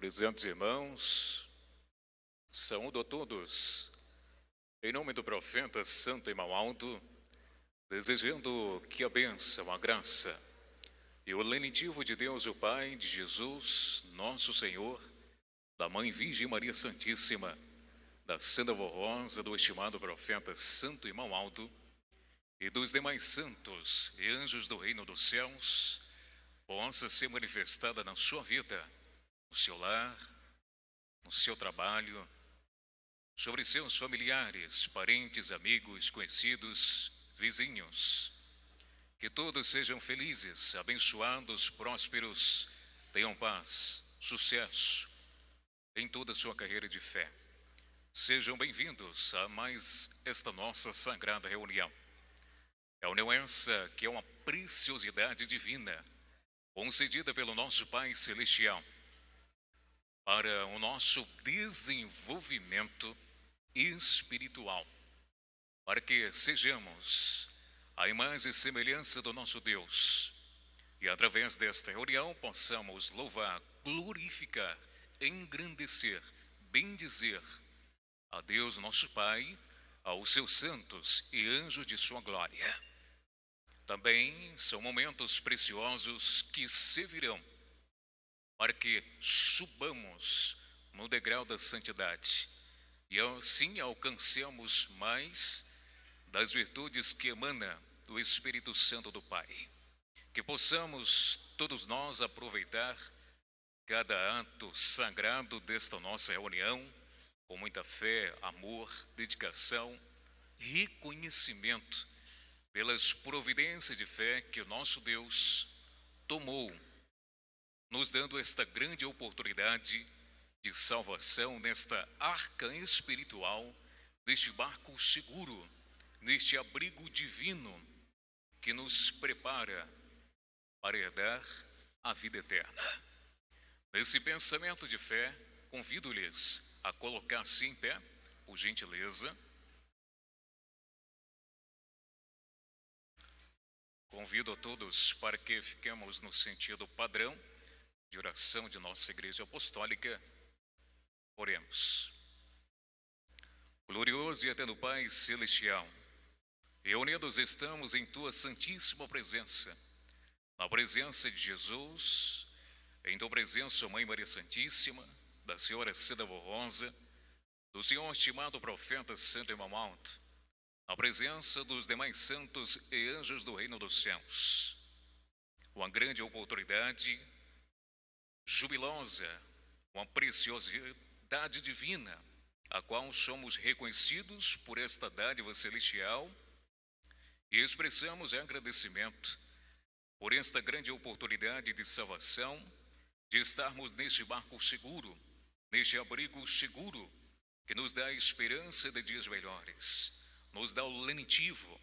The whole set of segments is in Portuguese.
Presentes irmãos, saúdo a todos, em nome do profeta Santo Irmão Aldo, desejando que a bênção, a graça e o lenitivo de Deus, o Pai, de Jesus, nosso Senhor, da Mãe Virgem Maria Santíssima, da Santa Vó Rosa, do estimado profeta Santo Irmão Aldo e dos demais santos e anjos do reino dos céus, possa ser manifestada na sua vida, no seu lar, no seu trabalho, sobre seus familiares, parentes, amigos, conhecidos, vizinhos. Que todos sejam felizes, abençoados, prósperos, tenham paz, sucesso em toda a sua carreira de fé. Sejam bem-vindos a mais esta nossa sagrada reunião. A reunião essa que é uma preciosidade divina, concedida pelo nosso Pai Celestial, para o nosso desenvolvimento espiritual, para que sejamos a imagem e semelhança do nosso Deus e através desta reunião possamos louvar, glorificar, engrandecer, bendizer a Deus nosso Pai, aos seus santos e anjos de sua glória. Também são momentos preciosos que servirão para que subamos no degrau da santidade e assim alcancemos mais das virtudes que emana do Espírito Santo do Pai. Que possamos todos nós aproveitar cada ato sagrado desta nossa reunião com muita fé, amor, dedicação, reconhecimento pelas providências de fé que o nosso Deus tomou, nos dando esta grande oportunidade de salvação nesta arca espiritual, neste barco seguro, neste abrigo divino que nos prepara para herdar a vida eterna. Nesse pensamento de fé, convido-lhes a colocar-se em pé, por gentileza. Convido a todos para que fiquemos no sentido padrão de oração de nossa Igreja Apostólica. Oremos. Glorioso e eterno Pai Celestial, reunidos estamos em Tua santíssima presença, na presença de Jesus, em Tua presença, Mãe Maria Santíssima, da Senhora Santa Vó Rosa, do Senhor estimado profeta Santo Irmão Aldo, na presença dos demais santos e anjos do reino dos céus. Uma grande oportunidade jubilosa, uma preciosidade divina, a qual somos reconhecidos por esta dádiva celestial e expressamos agradecimento por esta grande oportunidade de salvação, de estarmos neste barco seguro, neste abrigo seguro, que nos dá a esperança de dias melhores, nos dá o lenitivo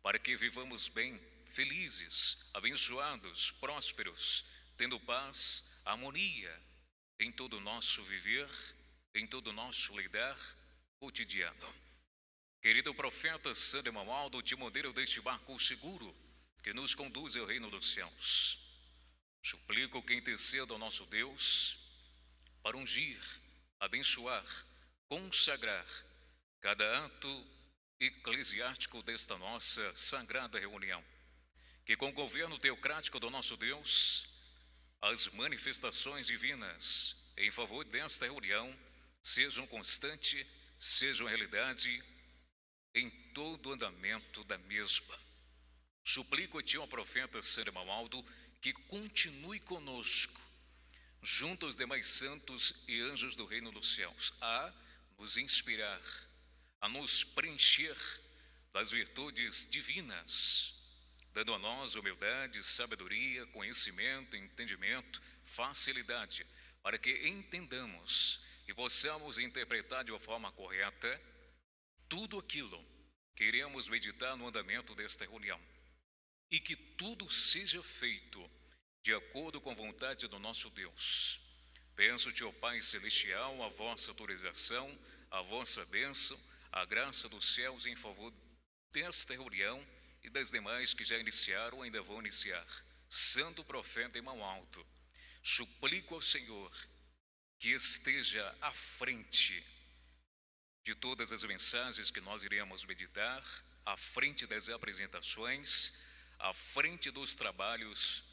para que vivamos bem, felizes, abençoados, prósperos, tendo paz, harmonia em todo o nosso viver, em todo o nosso lidar cotidiano. Querido profeta Santo Irmão Aldo, timoneiro deste barco seguro que nos conduz ao reino dos céus, suplico que interceda ao nosso Deus para ungir, abençoar, consagrar cada ato eclesiástico desta nossa sagrada reunião, que com o governo teocrático do nosso Deus, as manifestações divinas em favor desta reunião sejam constante, sejam realidade em todo o andamento da mesma. Suplico a Ti, ó profeta Santo Irmão Aldo, que continue conosco, junto aos demais santos e anjos do reino dos céus, a nos inspirar, a nos preencher das virtudes divinas, dando a nós humildade, sabedoria, conhecimento, entendimento, facilidade, para que entendamos e possamos interpretar de uma forma correta tudo aquilo que iremos meditar no andamento desta reunião. E que tudo seja feito de acordo com a vontade do nosso Deus. Peço-te, ó Pai Celestial, a vossa autorização, a vossa bênção, a graça dos céus em favor desta reunião e das demais que já iniciaram ou ainda vão iniciar. Santo profeta Irmão Aldo, suplico ao Senhor que esteja à frente de todas as mensagens que nós iremos meditar, à frente das apresentações, à frente dos trabalhos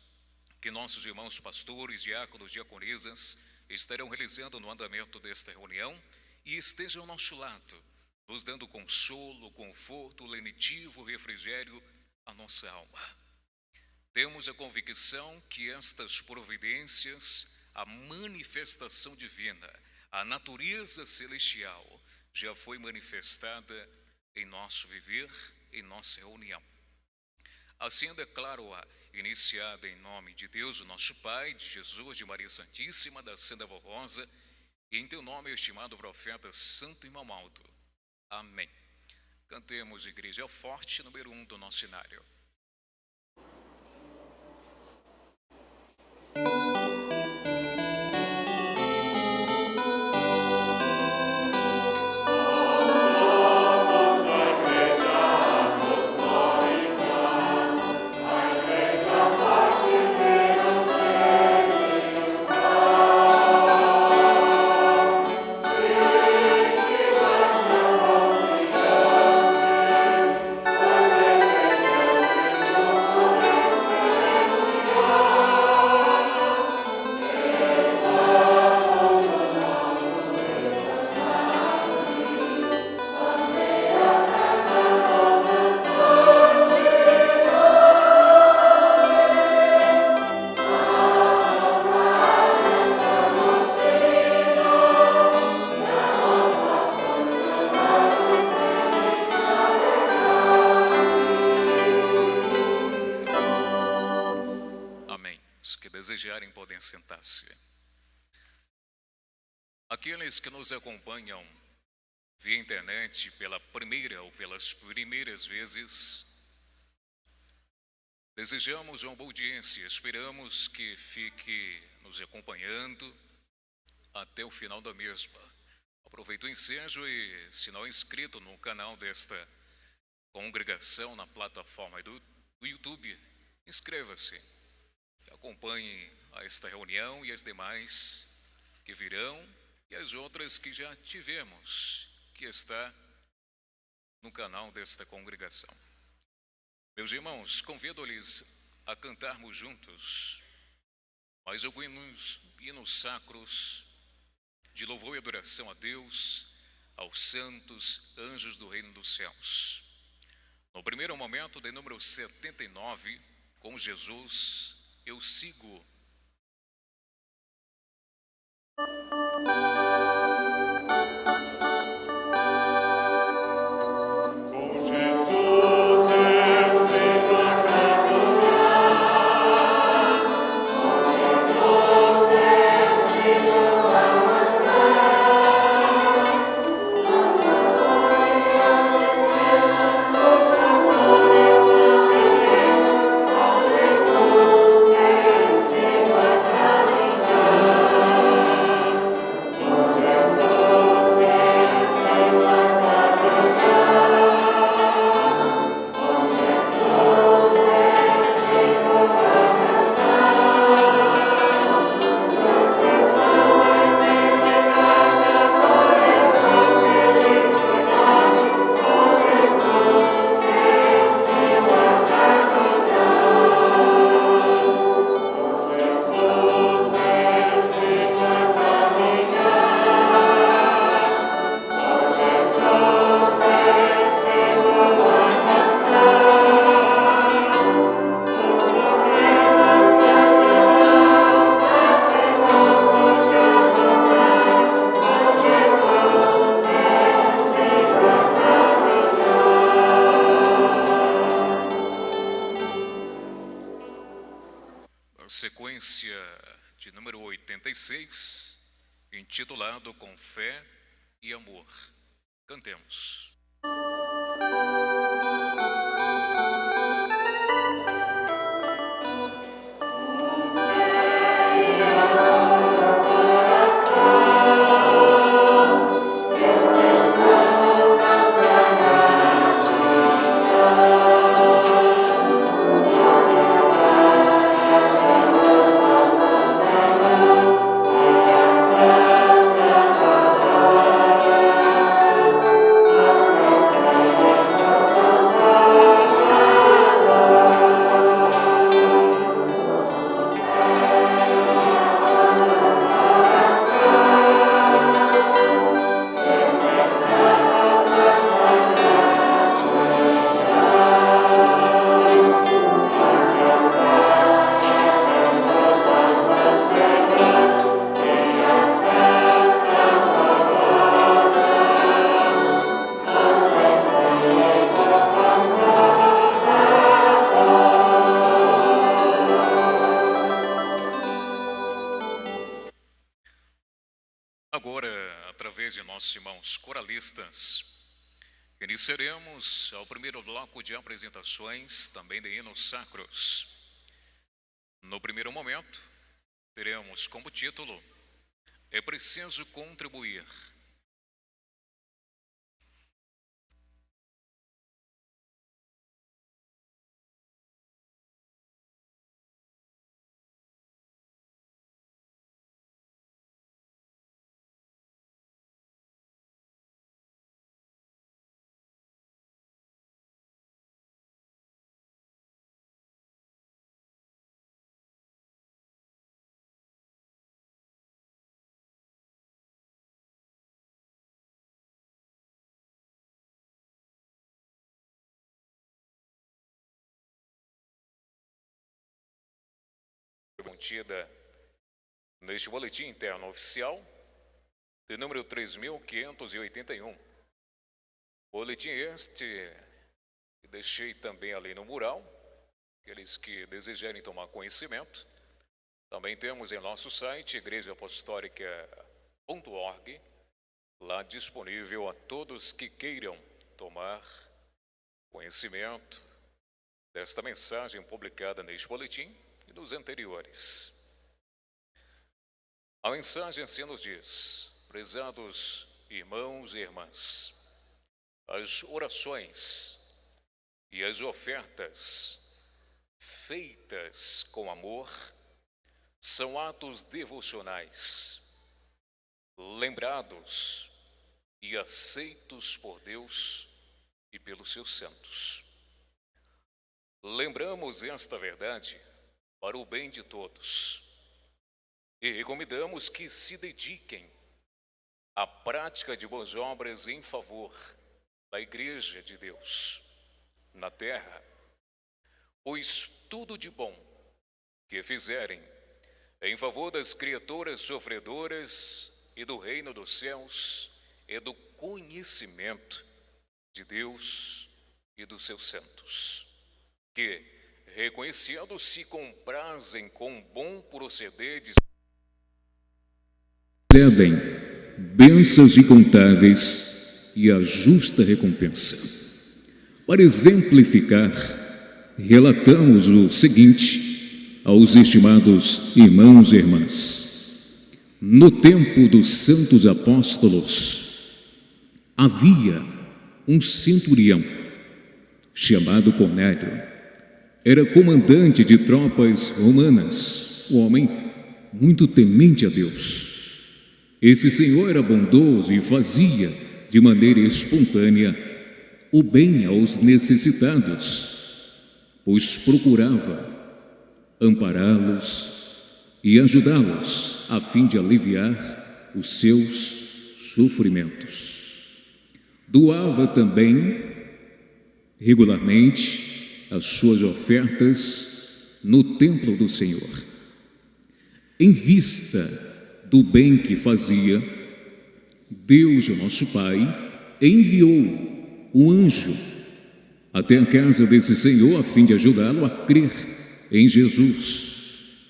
que nossos irmãos pastores, diáconos, diaconisas estarão realizando no andamento desta reunião e esteja ao nosso lado, nos dando consolo, conforto, lenitivo, refrigério à nossa alma. Temos a convicção que estas providências, a manifestação divina, a natureza celestial, já foi manifestada em nosso viver, em nossa reunião. Assim declaro-a iniciada em nome de Deus, o nosso Pai, de Jesus, de Maria Santíssima, da Santa Vó Rosa, e em teu nome, estimado profeta Santo Irmão Aldo. Amém. Cantemos Igreja Forte, número 1 do nosso cenário. Desejarem podem sentar-se. Aqueles que nos acompanham via internet pela primeira ou pelas primeiras vezes, desejamos uma boa audiência, esperamos que fique nos acompanhando até o final da mesma. Aproveito o ensejo e, se não é inscrito no canal desta congregação na plataforma do YouTube, inscreva-se. Acompanhe esta reunião e as demais que virão e as outras que já tivemos, que está no canal desta congregação. Meus irmãos, convido-lhes a cantarmos juntos mais alguns hinos sacros de louvor e adoração a Deus, aos santos anjos do reino dos céus. No primeiro momento, de número 79, com Jesus eu sigo. Sequência de número 86, intitulado Com Fé e Amor. Cantemos. Senhor. Agora, através de nossos irmãos coralistas, iniciaremos o primeiro bloco de apresentações, também de hinos sacros. No primeiro momento, teremos como título: É Preciso Contribuir. Contida neste boletim interno oficial, de número 3.581. Boletim este que deixei também ali no mural, aqueles que desejarem tomar conhecimento. Também temos em nosso site, igrejaapostolica.org, lá disponível a todos que queiram tomar conhecimento desta mensagem publicada neste boletim e nos anteriores. A mensagem assim nos diz: prezados irmãos e irmãs, as orações e as ofertas feitas com amor são atos devocionais, lembrados e aceitos por Deus e pelos seus santos. Lembramos esta verdade para o bem de todos e recomendamos que se dediquem à prática de boas obras em favor da Igreja de Deus na terra, pois tudo de bom que fizerem em favor das criaturas sofredoras e do reino dos céus e do conhecimento de Deus e dos seus santos, que, reconhecendo, se comprazem com bom proceder de recebem bênçãos incontáveis e a justa recompensa. Para exemplificar, relatamos o seguinte aos estimados irmãos e irmãs. No tempo dos santos apóstolos, havia um centurião chamado Cornélio. Era comandante de tropas romanas, um homem muito temente a Deus. Esse senhor era bondoso e fazia, de maneira espontânea, o bem aos necessitados, pois procurava ampará-los e ajudá-los a fim de aliviar os seus sofrimentos. Doava também regularmente as suas ofertas no templo do Senhor. Em vista do bem que fazia, Deus, o nosso Pai, enviou um anjo até a casa desse senhor a fim de ajudá-lo a crer em Jesus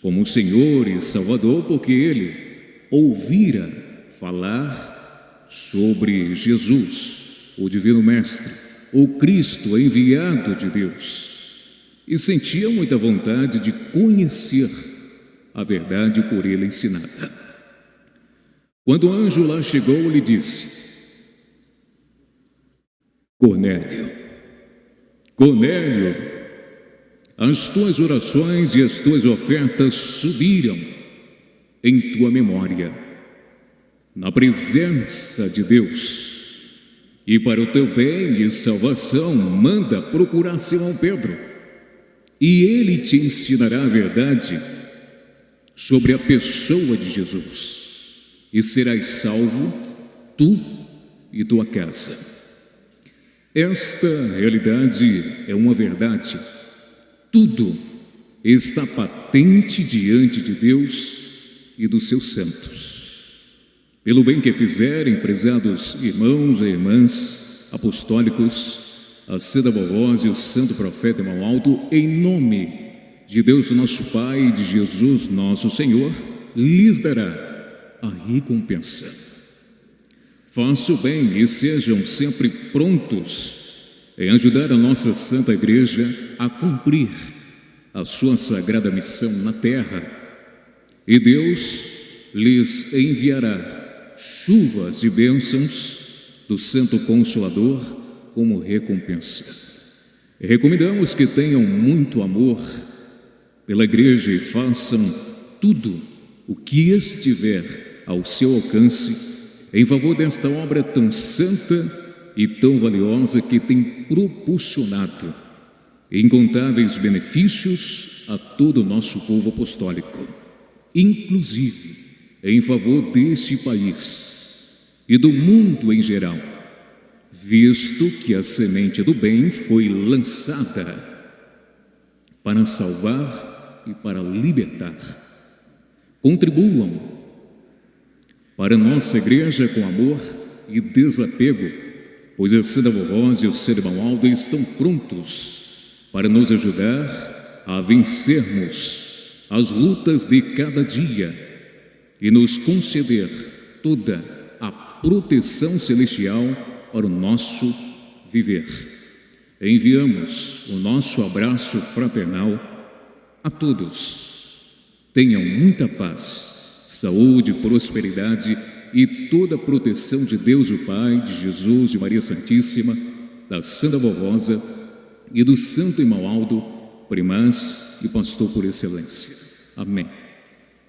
como Senhor e Salvador, porque ele ouvira falar sobre Jesus, o Divino Mestre, o Cristo enviado de Deus, e sentia muita vontade de conhecer a verdade por ele ensinada. Quando o anjo lá chegou, lhe disse: Cornélio, Cornélio, as tuas orações e as tuas ofertas subiram em tua memória, na presença de Deus, e para o teu bem e salvação manda procurar Simão Pedro, e ele te ensinará a verdade sobre a pessoa de Jesus, e serás salvo, tu e tua casa. Esta realidade é uma verdade. Tudo está patente diante de Deus e dos seus santos. Pelo bem que fizerem, prezados irmãos e irmãs apostólicos, a Seda Barbosa e o santo profeta Irmão Alto, em nome de Deus nosso Pai e de Jesus nosso Senhor, lhes dará a recompensa. Faça o bem e sejam sempre prontos em ajudar a nossa Santa Igreja a cumprir a sua sagrada missão na terra. E Deus lhes enviará chuvas e bênçãos do Santo Consolador como recompensa. E recomendamos que tenham muito amor pela Igreja e façam tudo o que estiver ao seu alcance em favor desta obra tão santa e tão valiosa que tem proporcionado incontáveis benefícios a todo o nosso povo apostólico, inclusive em favor deste país e do mundo em geral, visto que a semente do bem foi lançada para salvar e para libertar. Contribuam para a nossa Igreja com amor e desapego, pois a Santa Vovós e o Sr. Irmão Aldo estão prontos para nos ajudar a vencermos as lutas de cada dia e nos conceder toda a proteção celestial para o nosso viver. Enviamos o nosso abraço fraternal a todos. Tenham muita paz, saúde, prosperidade e toda a proteção de Deus o Pai, de Jesus, de Maria Santíssima, da Santa Vovosa e do Santo Irmão Aldo, primaz e pastor por excelência. Amém.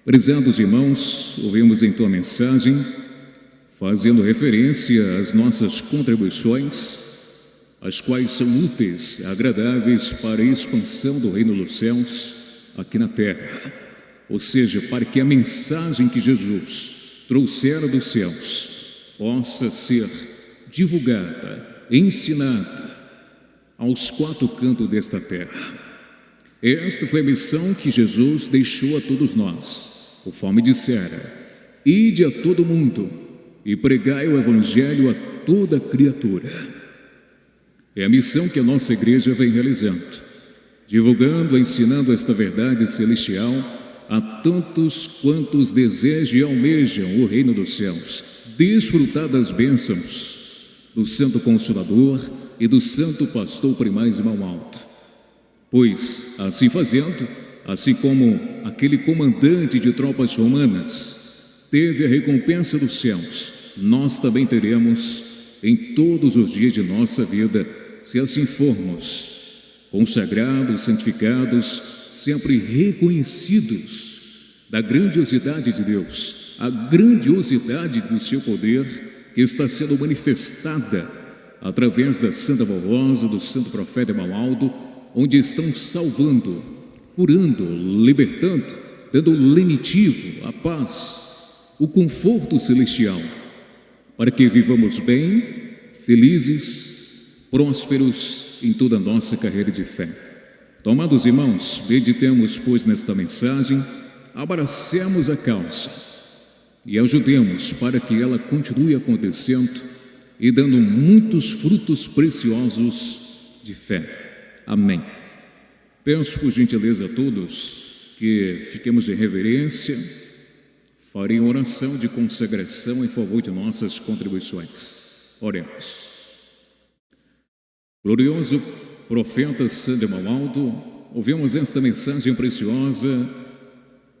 Prezados irmãos, ouvimos então a mensagem fazendo referência às nossas contribuições, as quais são úteis, agradáveis para a expansão do reino dos céus aqui na terra, ou seja, para que a mensagem que Jesus trouxera dos céus possa ser divulgada, ensinada aos quatro cantos desta terra. Esta foi a missão que Jesus deixou a todos nós, conforme dissera: ide a todo mundo e pregai o Evangelho a toda criatura. É a missão que a nossa Igreja vem realizando, divulgando, ensinando esta verdade celestial a tantos quantos desejam e almejam o reino dos céus, desfrutar das bênçãos do Santo Consolador e do Santo Pastor Primaz Irmão Aldo. Pois, assim fazendo, assim como aquele comandante de tropas romanas teve a recompensa dos céus, nós também teremos em todos os dias de nossa vida, se assim formos consagrados, santificados, sempre reconhecidos da grandiosidade de Deus, a grandiosidade do seu poder que está sendo manifestada através da Santa Vovosa, do Santo Profeta Irmão Aldo, onde estão salvando, curando, libertando, dando o lenitivo, a paz, o conforto celestial, para que vivamos bem, felizes, prósperos em toda a nossa carreira de fé. Amados irmãos, meditemos, pois, nesta mensagem, abracemos a causa e ajudemos para que ela continue acontecendo e dando muitos frutos preciosos de fé. Amém. Peço por gentileza a todos que fiquemos em reverência, farei oração de consagração em favor de nossas contribuições. Oremos. Glorioso profeta Santo Irmão Aldo, ouvimos esta mensagem preciosa,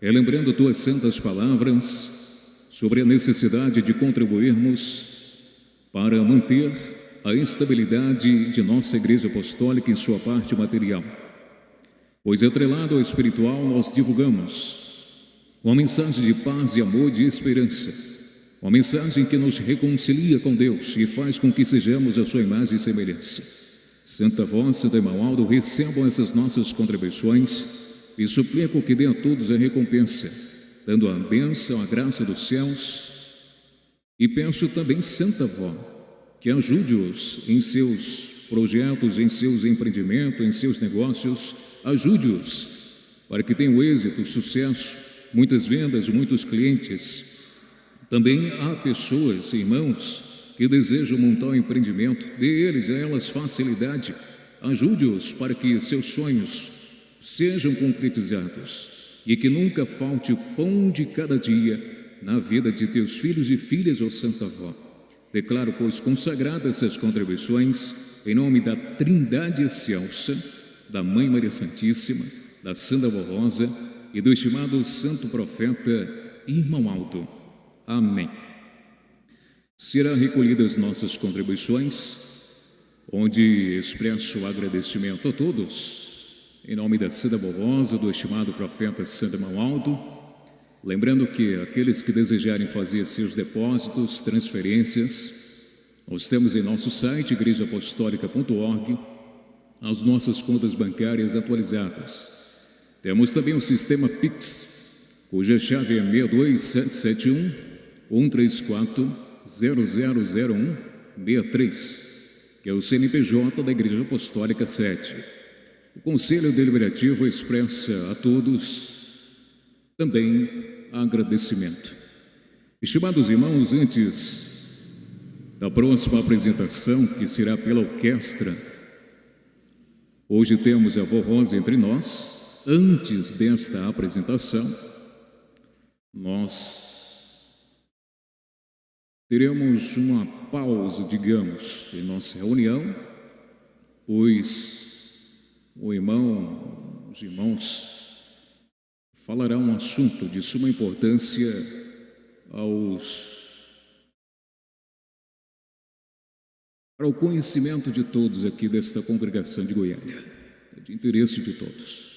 relembrando tuas santas palavras sobre a necessidade de contribuirmos para manter a estabilidade de nossa Igreja Apostólica em sua parte material, pois atrelado ao espiritual nós divulgamos uma mensagem de paz, de amor, de esperança, uma mensagem que nos reconcilia com Deus e faz com que sejamos a sua imagem e semelhança. Santa Voz, Santo Irmão Aldo, recebam essas nossas contribuições e suplico que dê a todos a recompensa, dando a bênção, a graça dos céus, e peço também, Santa Vó, que ajude-os em seus projetos, em seus empreendimentos, em seus negócios, ajude-os para que tenham êxito, sucesso, muitas vendas, muitos clientes. Também há pessoas, irmãos, que desejam montar um empreendimento, dê eles a elas facilidade, ajude-os para que seus sonhos sejam concretizados e que nunca falte o pão de cada dia na vida de teus filhos e filhas, ó Santa Vó. Declaro, pois, consagradas essas contribuições em nome da Trindade Excelsa, da Mãe Maria Santíssima, da Santa Avó Rosa e do estimado Santo Profeta Irmão Aldo. Amém. Serão recolhidas nossas contribuições, onde expresso agradecimento a todos, em nome da Santa Avó Rosa, do estimado Profeta Santo Irmão Aldo. Lembrando que aqueles que desejarem fazer seus depósitos, transferências, nós temos em nosso site igrejaapostolica.org as nossas contas bancárias atualizadas. Temos também o sistema Pix, cuja chave é 62771-134-0001-63, que é o CNPJ da Igreja Apostólica 7. O Conselho Deliberativo expressa a todos também agradecimento. Estimados irmãos, antes da próxima apresentação, que será pela orquestra, hoje temos a Avó Rosa entre nós. Antes desta apresentação, nós teremos uma pausa, digamos, em nossa reunião, pois os irmãos falará um assunto de suma importância para o conhecimento de todos aqui desta congregação de Goiânia, de interesse de todos.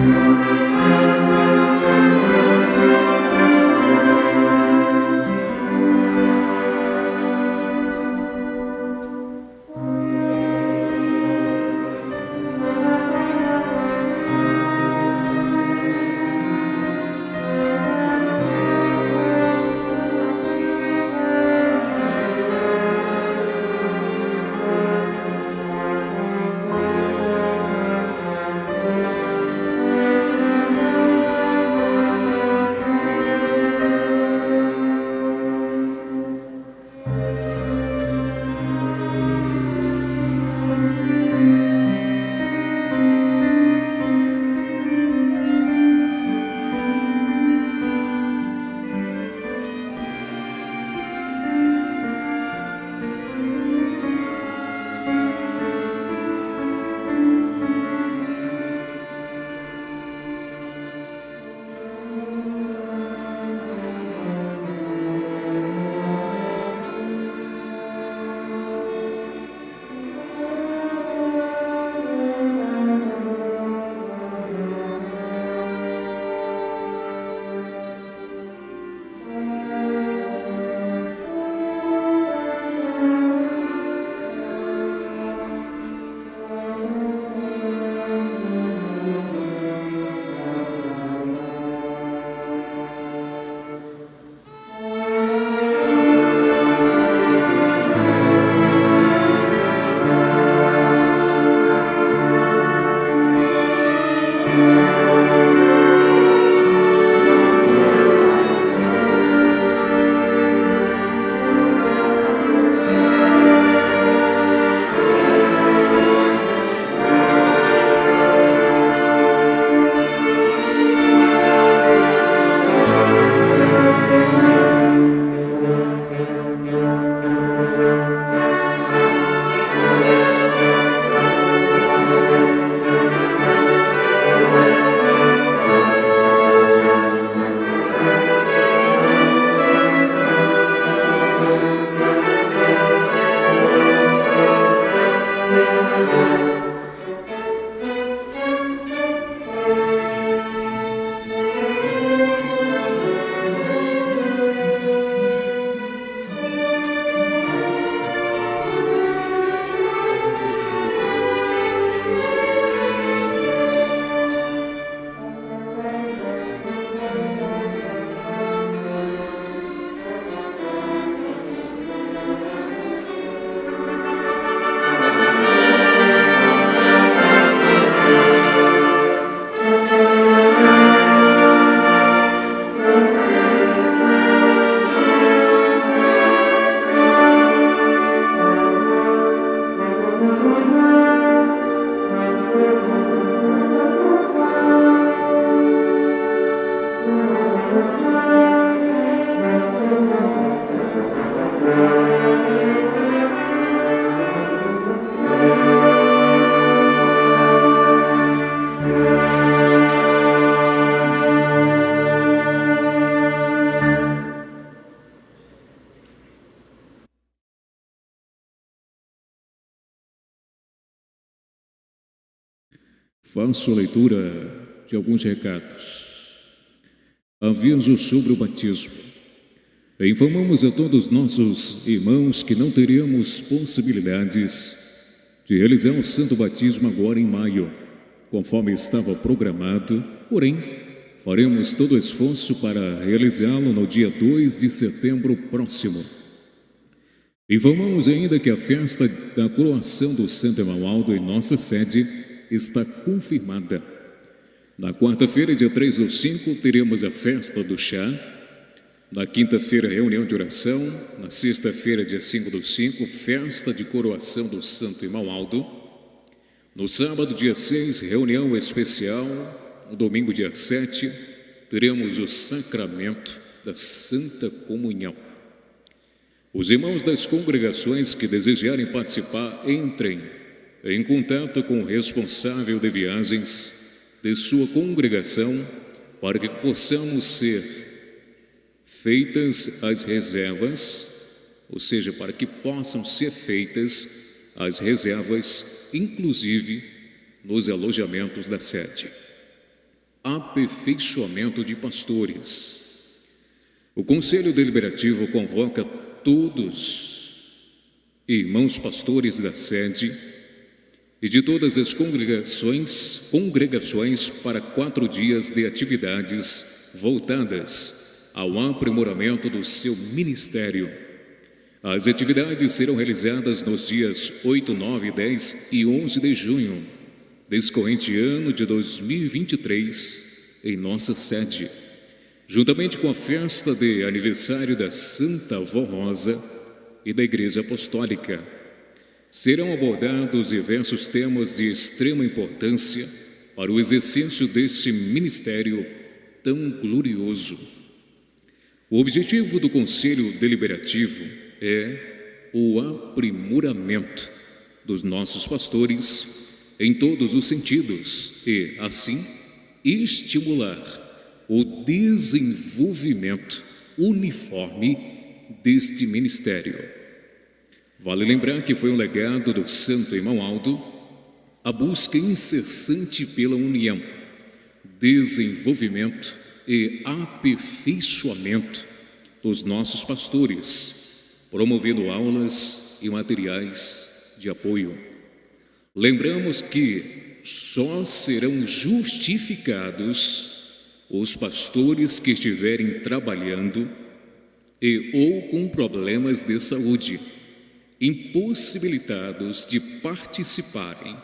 Música Faço a leitura de alguns recados. Aviso sobre o batismo. Informamos a todos nossos irmãos que não teremos possibilidades de realizar o santo batismo agora em maio, conforme estava programado, porém, faremos todo o esforço para realizá-lo no dia 2 de setembro próximo. Informamos ainda que a festa da coroação do Santo Emaldo em nossa sede está confirmada. Na quarta-feira, dia 3/5, teremos a festa do chá. Na quinta-feira, reunião de oração. Na sexta-feira, dia 5/5, festa de coroação do Santo Emaldo. No sábado, dia 6, reunião especial. No domingo, dia 7, teremos o sacramento da Santa Comunhão. Os irmãos das congregações que desejarem participar, entrem em contato com o responsável de viagens de sua congregação para que possamos ser feitas as reservas, ou seja, para que possam ser feitas as reservas, inclusive nos alojamentos da sede. Aperfeiçoamento de pastores. O Conselho Deliberativo convoca todos irmãos pastores da sede e de todas as congregações para 4 dias de atividades voltadas ao aprimoramento do seu ministério. As atividades serão realizadas nos dias 8, 9, 10 e 11 de junho desse corrente ano de 2023 em nossa sede, juntamente com a festa de aniversário da Santa Avó Rosa e da Igreja Apostólica. Serão abordados diversos temas de extrema importância para o exercício deste ministério tão glorioso. O objetivo do Conselho Deliberativo é o aprimoramento dos nossos pastores em todos os sentidos e, assim, estimular o desenvolvimento uniforme deste ministério. Vale lembrar que foi um legado do Santo Emaldo a busca incessante pela união, desenvolvimento e aperfeiçoamento dos nossos pastores, promovendo aulas e materiais de apoio. Lembramos que só serão justificados os pastores que estiverem trabalhando e ou com problemas de saúde, impossibilitados de participarem.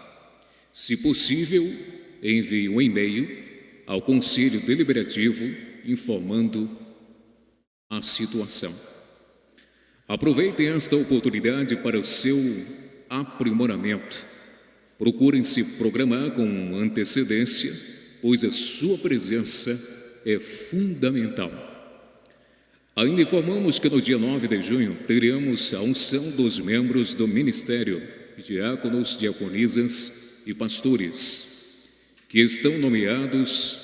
Se possível, envie um e-mail ao Conselho Deliberativo informando a situação. Aproveitem esta oportunidade para o seu aprimoramento. Procurem se programar com antecedência, pois a sua presença é fundamental. Ainda informamos que no dia 9 de junho teremos a unção dos membros do ministério, diáconos, diaconisas e pastores, que estão nomeados,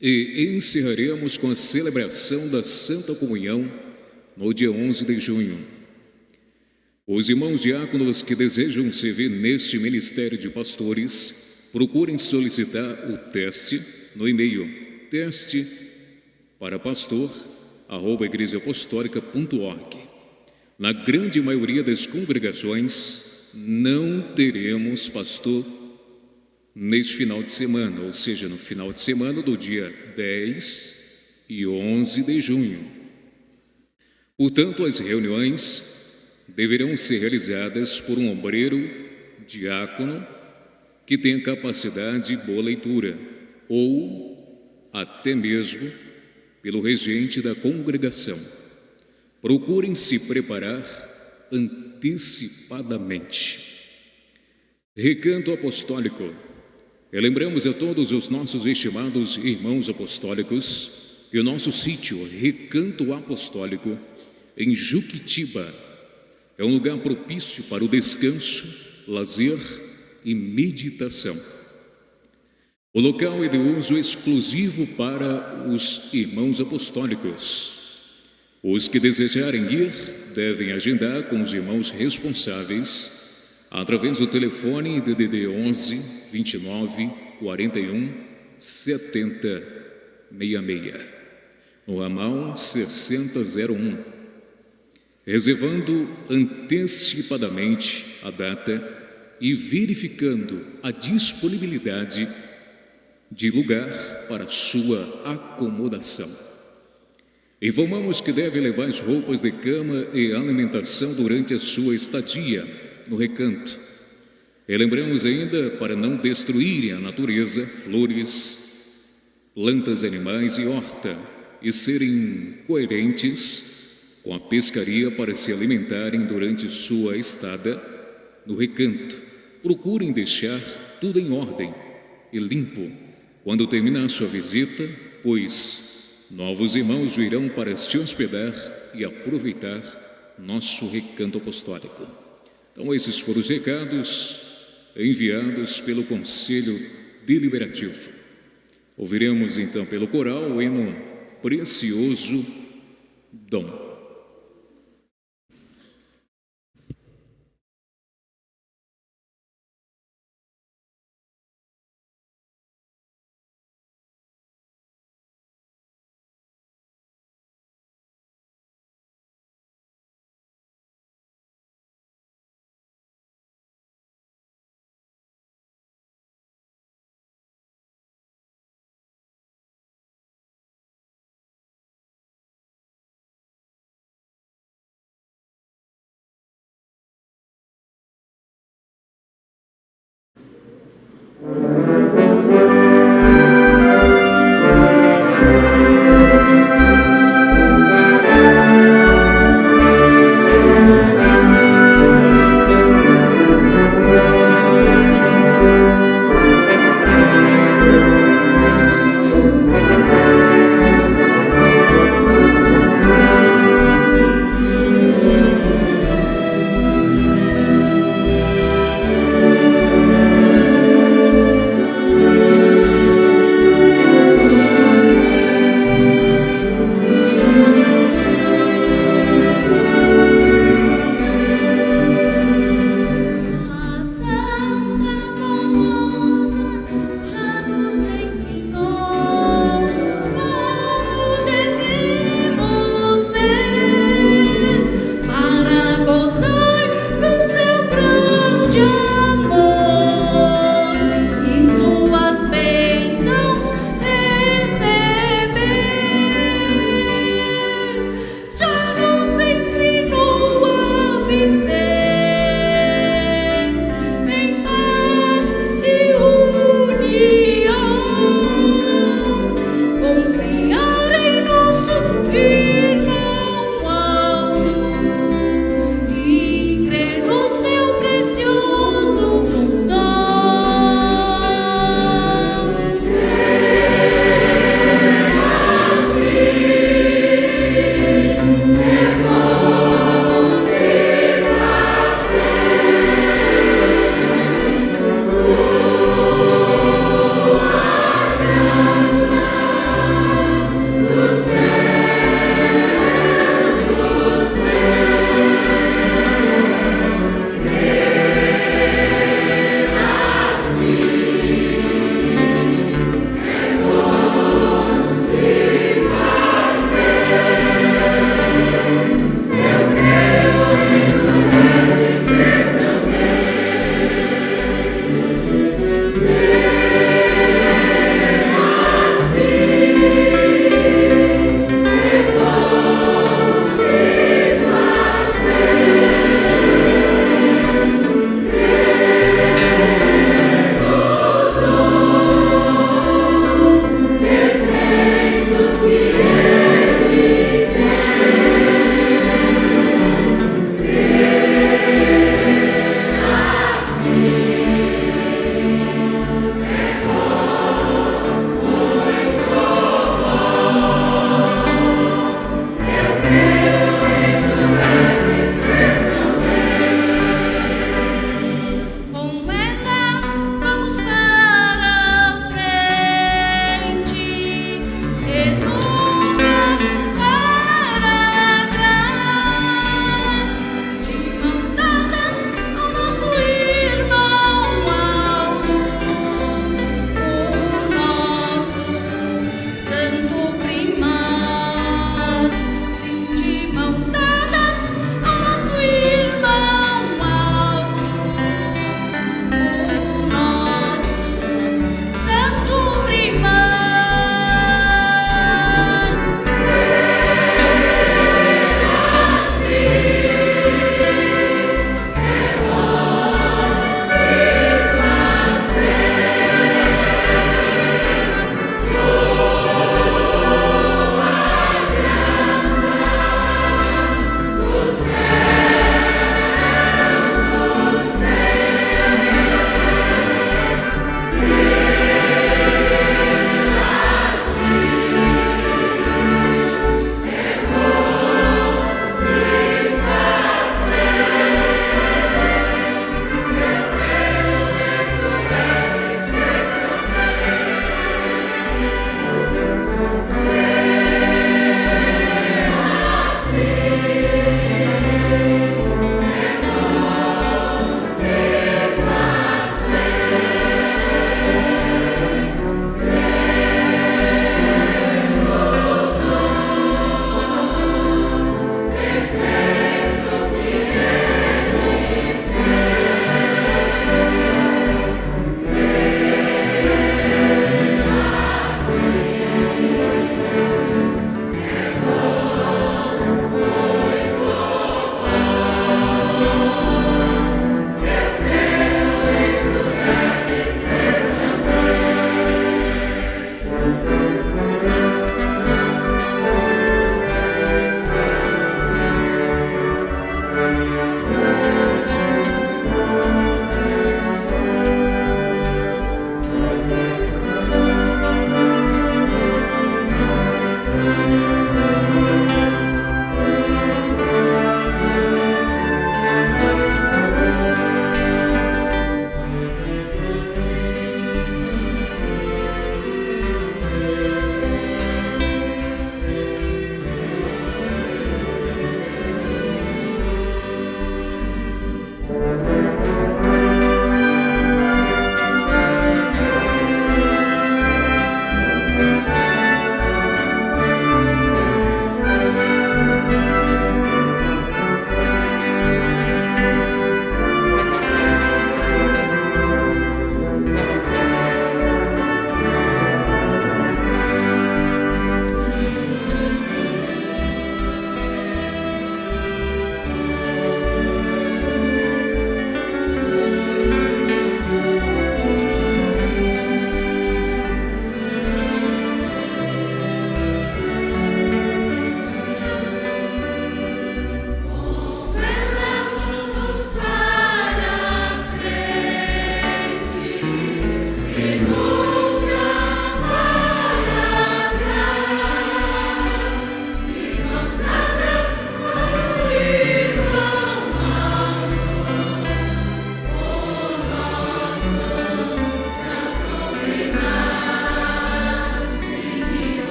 e encerraremos com a celebração da Santa Comunhão no dia 11 de junho. Os irmãos diáconos que desejam servir neste ministério de pastores, procurem solicitar o teste no e-mail teste@igrejaapostolica.org. Na grande maioria das congregações, não teremos pastor neste final de semana, ou seja, no final de semana do dia 10 e 11 de junho. Portanto, as reuniões deverão ser realizadas por um obreiro diácono que tenha capacidade e boa leitura, ou até mesmo pelo regente da congregação. Procurem se preparar antecipadamente. Recanto apostólico. Lembramos a todos os nossos estimados irmãos apostólicos que o nosso sítio Recanto Apostólico em Juquitiba é um lugar propício para o descanso, lazer e meditação. O local é de uso exclusivo para os irmãos apostólicos. Os que desejarem ir devem agendar com os irmãos responsáveis através do telefone DDD 11 29 41 70 66, no ramal 6001, reservando antecipadamente a data e verificando a disponibilidade de lugar para sua acomodação. Informamos que deve levar as roupas de cama e alimentação durante a sua estadia no recanto. E lembramos ainda para não destruírem a natureza, flores, plantas, animais e horta, e serem coerentes com a pescaria para se alimentarem durante sua estada no recanto. Procurem deixar tudo em ordem e limpo quando terminar sua visita, pois novos irmãos virão para se hospedar e aproveitar nosso recanto apostólico. Então, esses foram os recados enviados pelo Conselho Deliberativo. Ouviremos então pelo coral o hino Precioso Dom.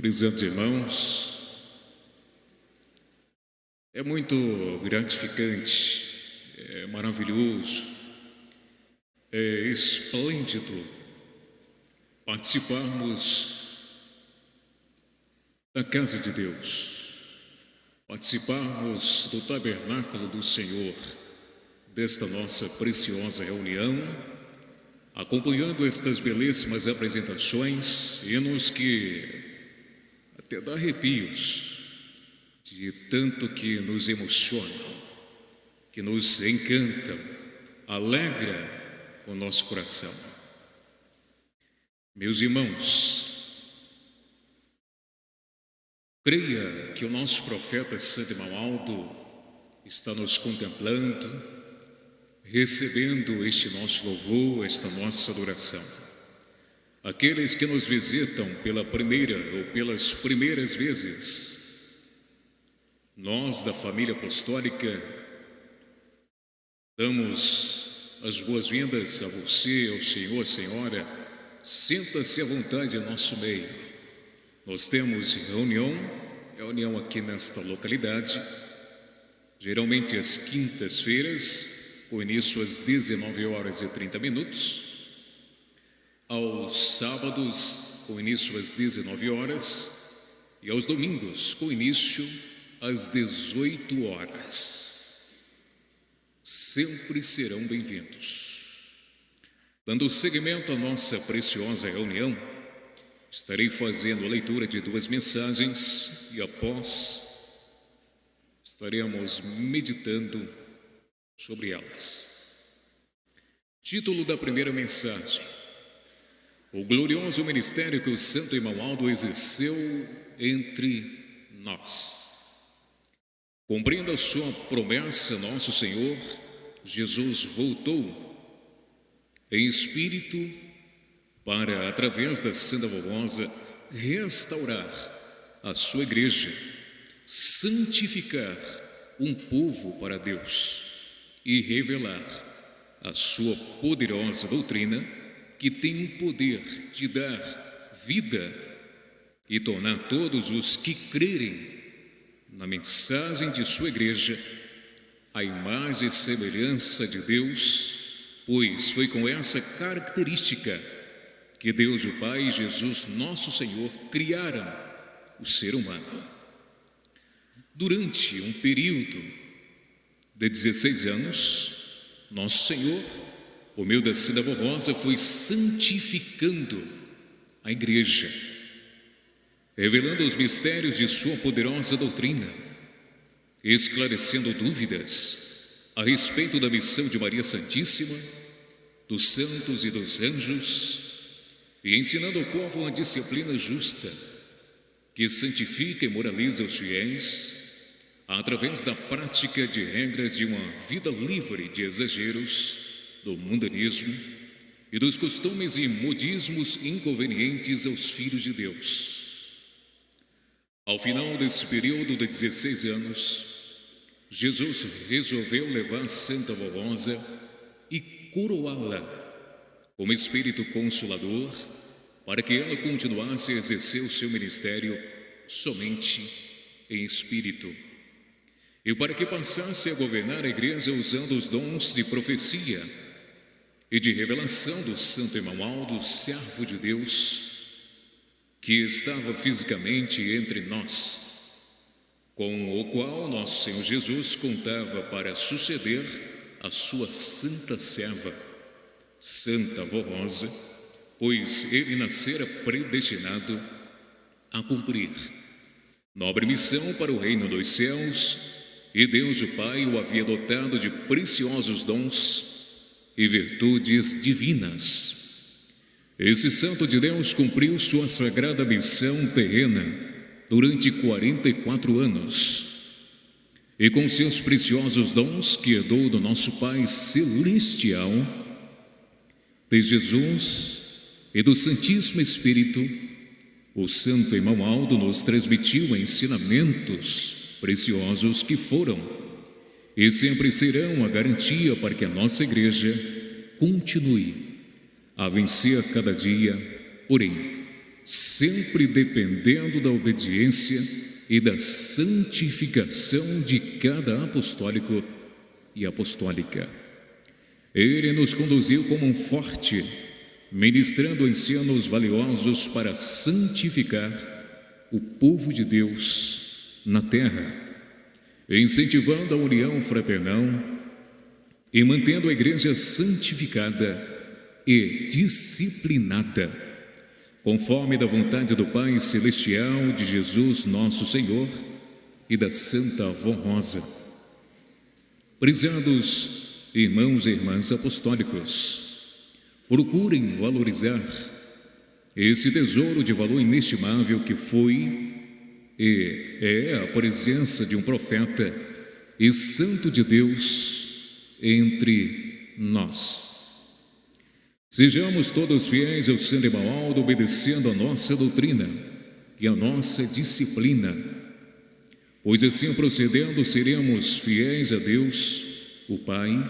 Prezados irmãos, é muito gratificante, é maravilhoso, é esplêndido participarmos da casa de Deus, participarmos do tabernáculo do Senhor, desta nossa preciosa reunião, acompanhando estas belíssimas apresentações, hinos que até dá arrepios, de tanto que nos emocionam, que nos encantam, alegra o nosso coração. Meus irmãos, creia que o nosso profeta Santo Emaldo está nos contemplando, recebendo este nosso louvor, esta nossa adoração. Aqueles que nos visitam pela primeira ou pelas primeiras vezes, nós da família apostólica damos as boas-vindas a você, ao senhor, à senhora. Sinta-se à vontade em nosso meio. Nós temos reunião aqui nesta localidade, geralmente às quintas-feiras, com início às 19h30, aos sábados com início às 19h e aos domingos com início às 18h. Sempre serão bem-vindos. Dando seguimento à nossa preciosa reunião, estarei fazendo a leitura de 2 mensagens e após estaremos meditando sobre elas. Título da primeira mensagem: o glorioso ministério que o Santo Emaldo exerceu entre nós. Cumprindo a sua promessa, nosso Senhor Jesus voltou em espírito para, através da Santa Vovosa, restaurar a sua igreja, santificar um povo para Deus e revelar a sua poderosa doutrina, que tem o poder de dar vida e tornar todos os que crerem na mensagem de sua igreja a imagem e semelhança de Deus, pois foi com essa característica que Deus o Pai e Jesus nosso Senhor criaram o ser humano. Durante um período de 16 anos, nosso Senhor, por meio da Santa Vovosa, foi santificando a igreja, revelando os mistérios de sua poderosa doutrina, esclarecendo dúvidas a respeito da missão de Maria Santíssima, dos santos e dos anjos, e ensinando ao povo uma disciplina justa que santifica e moraliza os fiéis através da prática de regras de uma vida livre de exageros, do mundanismo e dos costumes e modismos inconvenientes aos filhos de Deus. Ao final desse período de 16 anos, Jesus resolveu levar Santa Vovosa e coroá-la como Espírito Consolador, para que ela continuasse a exercer o seu ministério somente em espírito, e para que passasse a governar a igreja usando os dons de profecia e de revelação do Santo Emaldo, servo de Deus, que estava fisicamente entre nós, com o qual nosso Senhor Jesus contava para suceder a sua santa serva, Santa Vovosa, pois ele nascera predestinado a cumprir nobre missão para o reino dos céus, e Deus o Pai o havia dotado de preciosos dons e virtudes divinas. Esse santo de Deus cumpriu sua sagrada missão terrena durante 44 anos, e com seus preciosos dons que herdou do nosso Pai Celestial, de Jesus e do Santíssimo Espírito, o Santo Emaldo nos transmitiu ensinamentos preciosos que foram e sempre serão a garantia para que a nossa igreja continue a vencer cada dia, porém sempre dependendo da obediência e da santificação de cada apostólico e apostólica. Ele nos conduziu como um forte, ministrando ensinos valiosos para santificar o povo de Deus na terra, incentivando a união fraternal e mantendo a igreja santificada e disciplinada, conforme da vontade do Pai Celestial, de Jesus nosso Senhor e da Santa Avó Rosa. Prezados irmãos e irmãs apostólicos, procurem valorizar esse tesouro de valor inestimável que foi e é a presença de um profeta e santo de Deus entre nós. Sejamos todos fiéis ao Santo Irmão, obedecendo a nossa doutrina e a nossa disciplina, pois assim procedendo seremos fiéis a Deus, o Pai,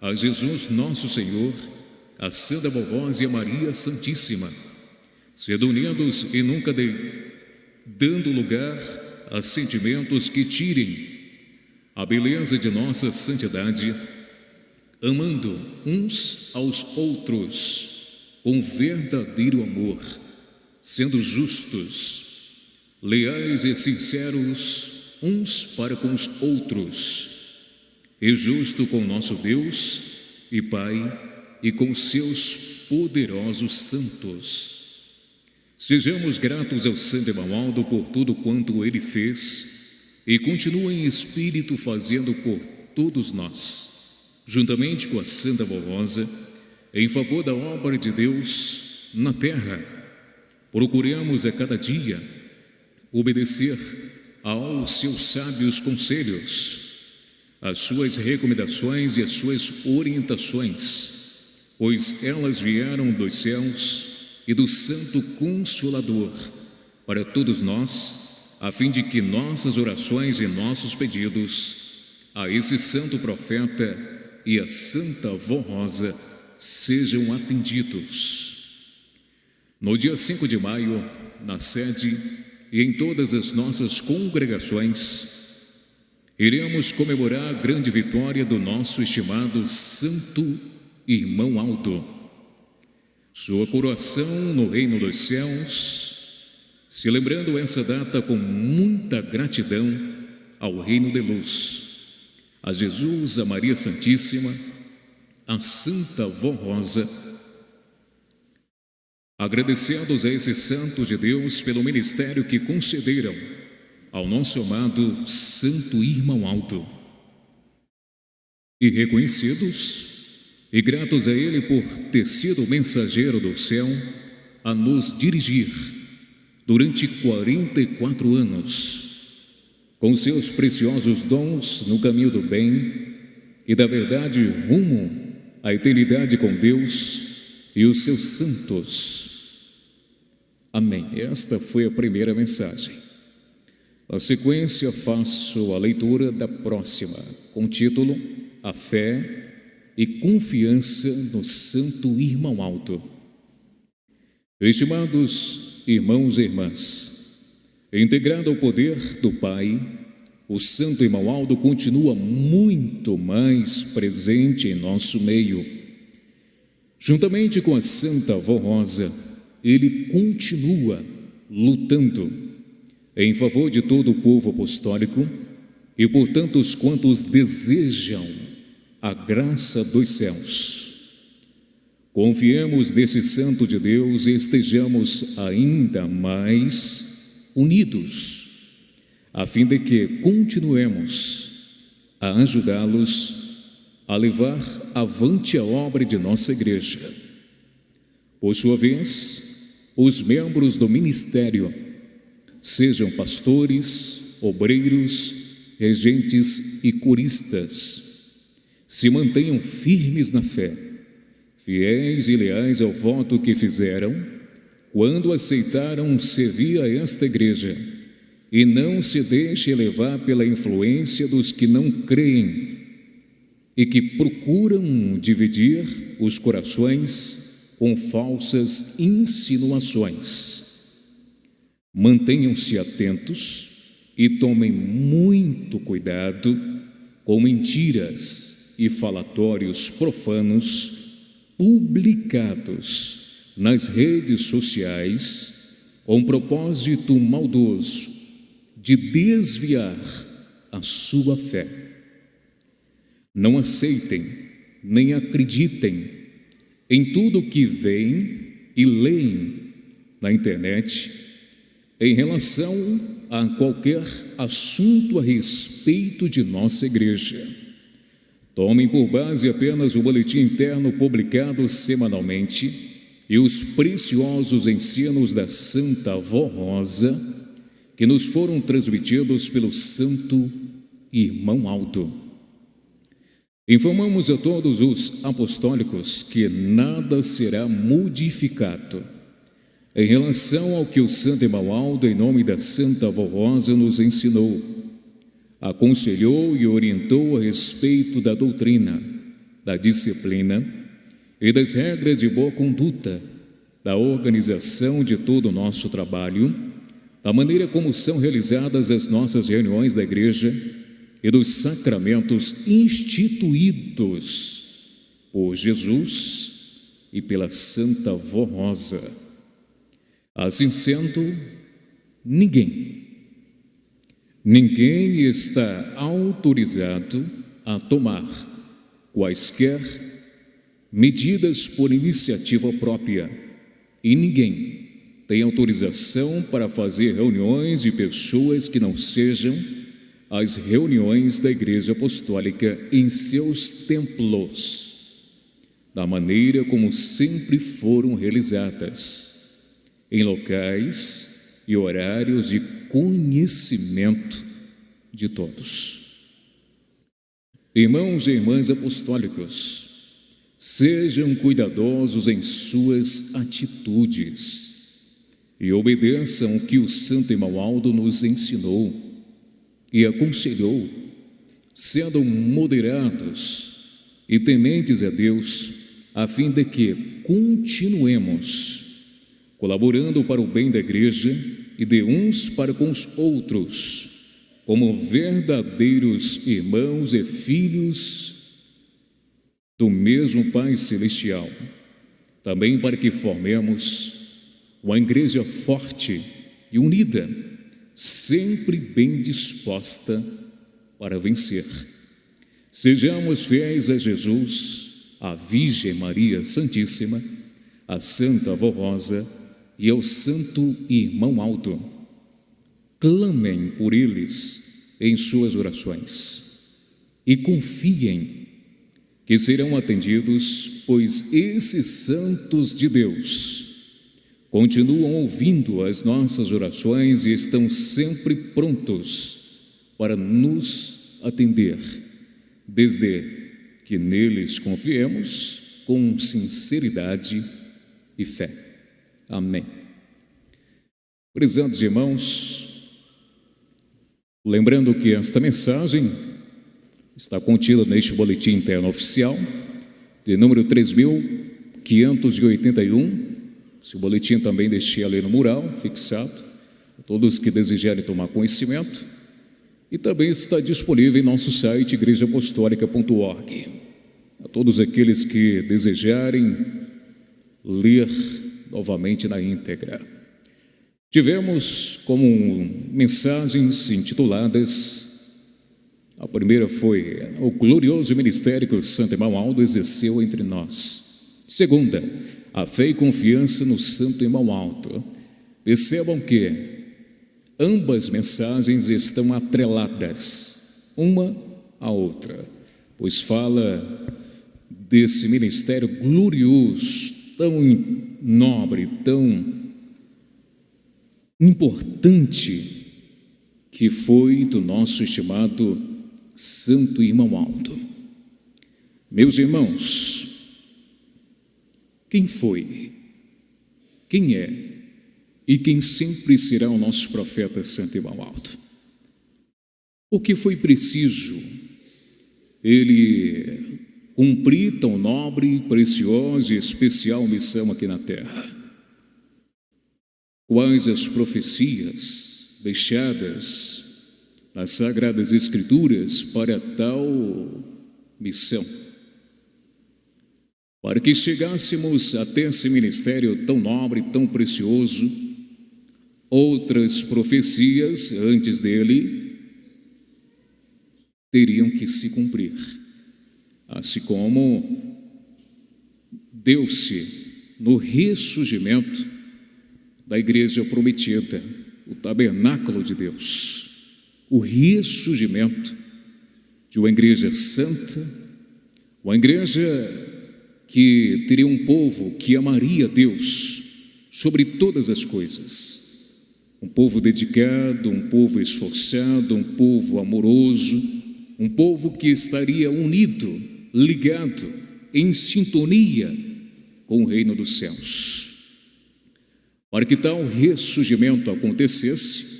a Jesus nosso Senhor, a Santa Rosa e a Maria Santíssima, sendo unidos e nunca dando lugar a sentimentos que tirem a beleza de nossa santidade, amando uns aos outros com verdadeiro amor, sendo justos, leais e sinceros uns para com os outros, e justo com nosso Deus e Pai e com seus poderosos santos. Sejamos gratos ao Santo Irmão por tudo quanto ele fez e continua em espírito fazendo por todos nós, juntamente com a Santa Avó Rosa, em favor da obra de Deus na terra. Procuremos a cada dia obedecer aos seus sábios conselhos, às suas recomendações e às suas orientações, pois elas vieram dos céus e do Santo Consolador para todos nós, a fim de que nossas orações e nossos pedidos a esse santo profeta e a Santa Avó Rosa sejam atendidos. No dia 5 de maio, na sede e em todas as nossas congregações, iremos comemorar a grande vitória do nosso estimado Santo Irmão Aldo, sua coroação no reino dos céus, celebrando essa data com muita gratidão ao reino de luz, a Jesus, a Maria Santíssima, a Santa Avó Rosa, agradecidos a esses santos de Deus pelo ministério que concederam ao nosso amado Santo Irmão Aldo, e reconhecidos e gratos a ele por ter sido o mensageiro do céu a nos dirigir durante 44 anos, com seus preciosos dons no caminho do bem e da verdade rumo à eternidade com Deus e os seus santos. Amém. Esta foi a primeira mensagem. Na sequência, faço a leitura da próxima, com o título A Fé e Confiança no Santo Irmão Aldo. Estimados irmãos e irmãs, integrado ao poder do Pai, o Santo Irmão Aldo continua muito mais presente em nosso meio. Juntamente com a Santa Avó Rosa, ele continua lutando em favor de todo o povo apostólico e por tantos quantos desejam a graça dos céus. Confiemos nesse santo de Deus e estejamos ainda mais unidos, a fim de que continuemos a ajudá-los a levar avante a obra de nossa igreja. Por sua vez, os membros do ministério, sejam pastores, obreiros, regentes e coristas, se mantenham firmes na fé, fiéis e leais ao voto que fizeram quando aceitaram servir a esta igreja, e não se deixe levar pela influência dos que não creem e que procuram dividir os corações com falsas insinuações. Mantenham-se atentos e tomem muito cuidado com mentiras e falatórios profanos publicados nas redes sociais com propósito maldoso de desviar a sua fé. Não aceitem nem acreditem em tudo que veem e leem na internet em relação a qualquer assunto a respeito de nossa igreja. Tomem por base apenas o boletim interno publicado semanalmente e os preciosos ensinos da Santa Avó Rosa, que nos foram transmitidos pelo Santo Irmão Aldo. Informamos a todos os apostólicos que nada será modificado em relação ao que o Santo Irmão Aldo, em nome da Santa Avó Rosa, nos ensinou, aconselhou e orientou a respeito da doutrina, da disciplina e das regras de boa conduta, da organização de todo o nosso trabalho, da maneira como são realizadas as nossas reuniões da igreja e dos sacramentos instituídos por Jesus e pela Santa Avó Rosa. Assim sendo, ninguém está autorizado a tomar quaisquer medidas por iniciativa própria e ninguém tem autorização para fazer reuniões de pessoas que não sejam as reuniões da Igreja Apostólica em seus templos, da maneira como sempre foram realizadas, em locais e horários de conhecimento de todos. Irmãos e irmãs apostólicos, sejam cuidadosos em suas atitudes e obedeçam o que o Santo Irmão Aldo nos ensinou e aconselhou, sendo moderados e tementes a Deus, a fim de que continuemos colaborando para o bem da igreja e de uns para com os outros, como verdadeiros irmãos e filhos do mesmo Pai Celestial, também para que formemos uma igreja forte e unida, sempre bem disposta para vencer. Sejamos fiéis a Jesus, à Virgem Maria Santíssima, à Santa Avó Rosa e ao Santo Irmão Aldo. Clamem por eles em suas orações e confiem que serão atendidos, pois esses santos de Deus continuam ouvindo as nossas orações e estão sempre prontos para nos atender, desde que neles confiemos com sinceridade e fé. Amém. Prezados irmãos, lembrando que esta mensagem está contida neste boletim interno oficial, de número 3.581. Esse boletim também deixei ali no mural, fixado, a todos que desejarem tomar conhecimento, e também está disponível em nosso site igrejaapostolica.org. A todos aqueles que desejarem ler novamente na íntegra. Tivemos como mensagens intituladas, a primeira foi o glorioso ministério que o Santo Irmão Aldo exerceu entre nós. Segunda, a fé e confiança no Santo Irmão Aldo. Percebam que ambas mensagens estão atreladas uma à outra, pois fala desse ministério glorioso, tão nobre, tão importante, que foi do nosso estimado Santo Irmão Aldo. Meus irmãos, quem foi, quem é e quem sempre será o nosso profeta Santo Irmão Aldo? O que foi preciso ele cumprir tão nobre, preciosa e especial missão aqui na terra? quais as profecias deixadas nas Sagradas Escrituras para tal missão. Para que chegássemos até esse ministério tão nobre, tão precioso, outras profecias antes dele teriam que se cumprir, assim como deu-se no ressurgimento da igreja prometida, o tabernáculo de Deus, o ressurgimento de uma igreja santa, uma igreja que teria um povo que amaria Deus sobre todas as coisas, um povo dedicado, um povo esforçado, um povo amoroso, um povo que estaria unido, ligado, em sintonia com o reino dos céus. Para que tal ressurgimento acontecesse,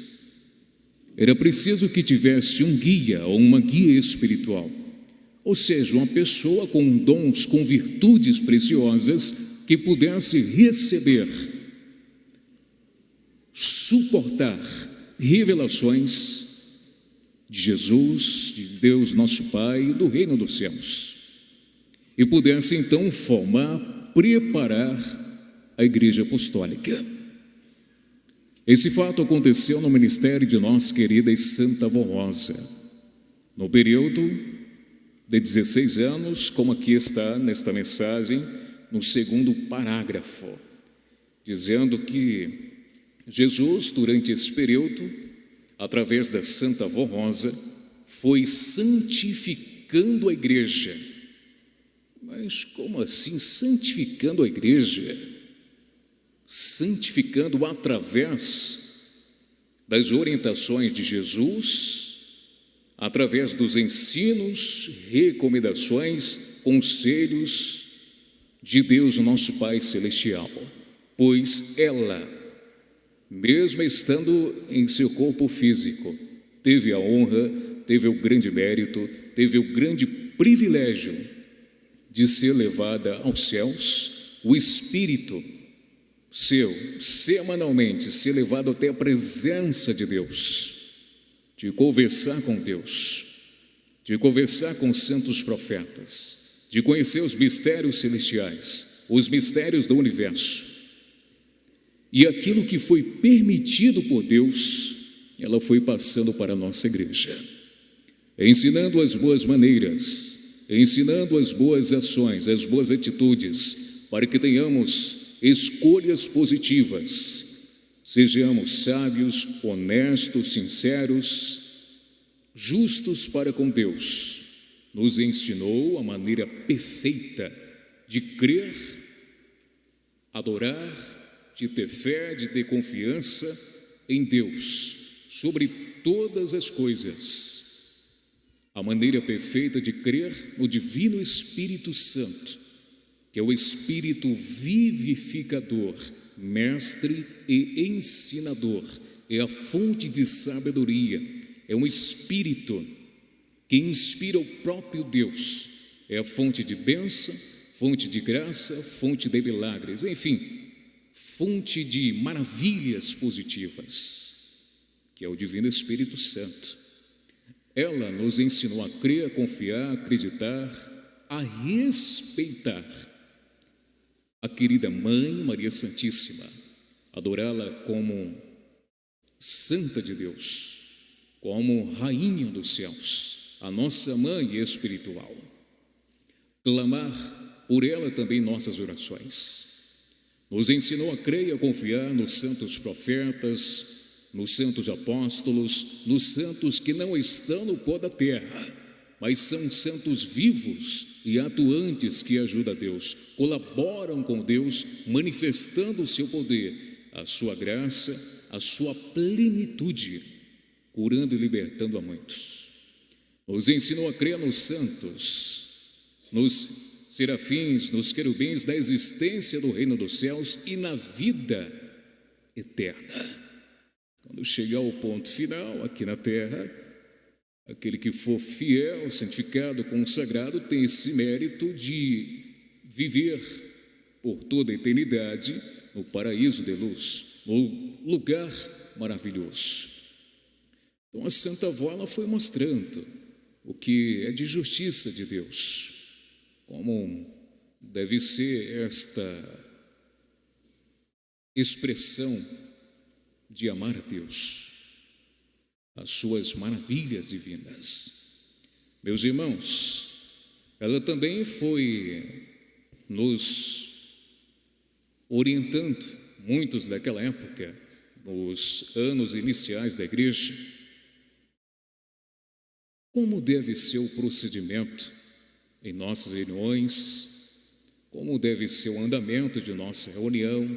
era preciso que tivesse um guia ou uma guia espiritual, ou seja, uma pessoa com dons, com virtudes preciosas, que pudesse receber, suportar revelações de Jesus, de Deus nosso Pai, do reino dos céus, e pudesse então formar, preparar a igreja apostólica. Esse fato aconteceu no ministério de nossa querida e santa avó Rosa, no período de 16 anos, como aqui está nesta mensagem, no segundo parágrafo, dizendo que Jesus, durante esse período, através da santa avó Rosa, foi santificando a igreja. Mas como assim santificando a igreja? Santificando através das orientações de Jesus, através dos ensinos, recomendações, conselhos de Deus, nosso Pai Celestial. Pois ela, mesmo estando em seu corpo físico, teve a honra, teve o grande mérito, teve o grande privilégio de ser levada aos céus, o Espírito seu, semanalmente, ser levado até a presença de Deus, de conversar com Deus, de conversar com os santos profetas, de conhecer os mistérios celestiais, os mistérios do universo. E aquilo que foi permitido por Deus, ela foi passando para a nossa igreja, ensinando as boas maneiras, ensinando as boas ações, as boas atitudes, para que tenhamos escolhas positivas, sejamos sábios, honestos, sinceros, justos para com Deus. Nos ensinou a maneira perfeita de crer, adorar, de ter fé, de ter confiança em Deus sobre todas as coisas. A maneira perfeita de crer no Divino Espírito Santo, que é o Espírito vivificador, mestre e ensinador, é a fonte de sabedoria, é um Espírito que inspira o próprio Deus, é a fonte de bênção, fonte de graça, fonte de milagres, enfim, fonte de maravilhas positivas, que é o Divino Espírito Santo. Ela nos ensinou a crer, a confiar, a acreditar, a respeitar a querida Mãe Maria Santíssima, adorá-la como Santa de Deus, como Rainha dos céus, a nossa Mãe espiritual. Clamar por ela também nossas orações. Nos ensinou a crer e a confiar nos santos profetas, nos santos apóstolos, nos santos que não estão no pó da terra, mas são santos vivos e atuantes que ajudam a Deus, colaboram com Deus, manifestando o seu poder, a sua graça, a sua plenitude, curando e libertando a muitos. Nos ensinou a crer nos santos, nos serafins, nos querubins da existência do reino dos céus e na vida eterna. Quando chegar ao ponto final aqui na terra, aquele que for fiel, santificado, consagrado, tem esse mérito de viver por toda a eternidade no paraíso de luz, no lugar maravilhoso. Então a Santa Avó, ela foi mostrando o que é de justiça de Deus, como deve ser esta expressão de amar a Deus, as suas maravilhas divinas. Meus irmãos, ela também foi nos orientando, muitos daquela época, nos anos iniciais da igreja, como deve ser o procedimento em nossas reuniões, como deve ser o andamento de nossa reunião,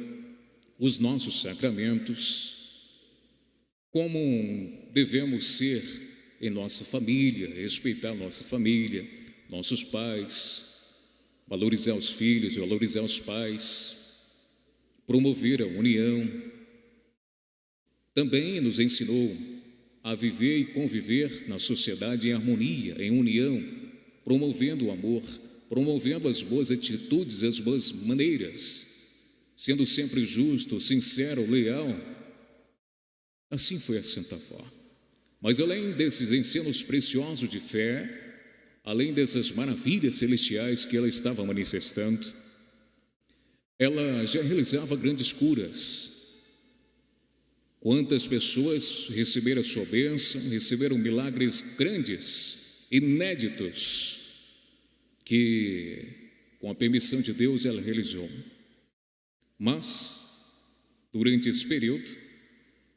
os nossos sacramentos, como devemos ser em nossa família, respeitar nossa família, nossos pais, valorizar os filhos, valorizar os pais, promover a união. Também nos ensinou a viver e conviver na sociedade em harmonia, em união, promovendo o amor, promovendo as boas atitudes, as boas maneiras, sendo sempre justo, sincero, leal. Assim foi a Santa Avó. Mas além desses ensinos preciosos de fé, além dessas maravilhas celestiais que ela estava manifestando, ela já realizava grandes curas. Quantas pessoas receberam a sua bênção, receberam milagres grandes, inéditos, que com a permissão de Deus ela realizou. Mas, durante esse período,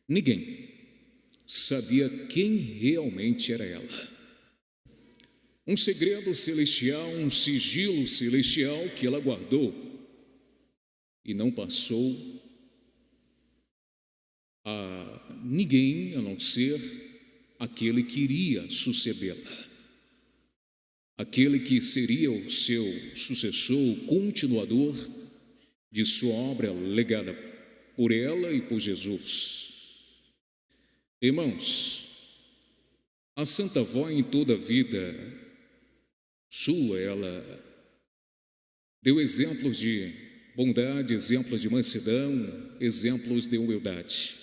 ninguém sabia quem realmente era ela. Um segredo celestial, um sigilo celestial que ela guardou e não passou a ninguém a não ser aquele que iria sucedê-la, aquele que seria o seu sucessor, o continuador de sua obra legada por ela e por Jesus. Irmãos, a Santa Avó em toda a vida sua, ela deu exemplos de bondade, exemplos de mansidão, exemplos de humildade.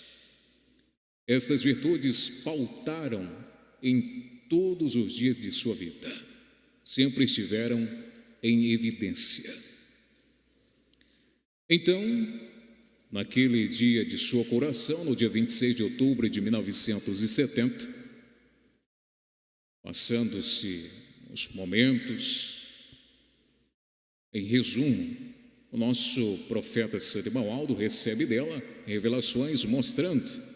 Essas virtudes pautaram em todos os dias de sua vida, sempre estiveram em evidência. Então, naquele dia de sua coroação, no dia 26 de outubro de 1970, passando-se os momentos, em resumo, o nosso profeta Santo Imamaldo recebe dela revelações mostrando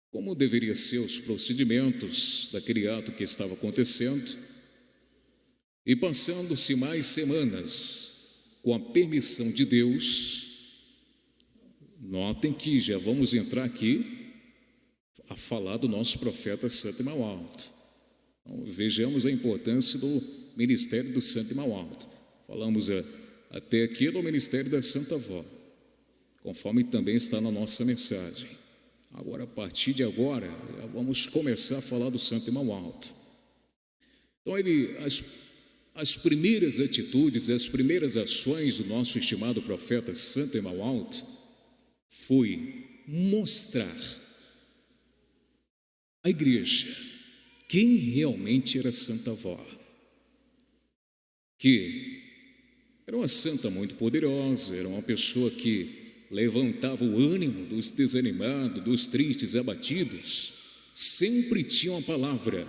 como deveriam ser os procedimentos daquele ato que estava acontecendo, e passando-se mais semanas, com a permissão de Deus. Notem que já vamos entrar aqui a falar do nosso profeta Santo Imamaldo. Então, vejamos a importância do ministério do Santo Imamaldo. Falamos até aqui do ministério da Santa Avó, conforme também está na nossa mensagem. Agora, a partir de agora, vamos começar a falar do Santo Imamaldo. Então, as primeiras atitudes, as primeiras ações do nosso estimado profeta Santo Imamaldo foi mostrar à igreja quem realmente era Santa Avó, que era uma santa muito poderosa, era uma pessoa que levantava o ânimo dos desanimados, dos tristes, abatidos, sempre tinha uma palavra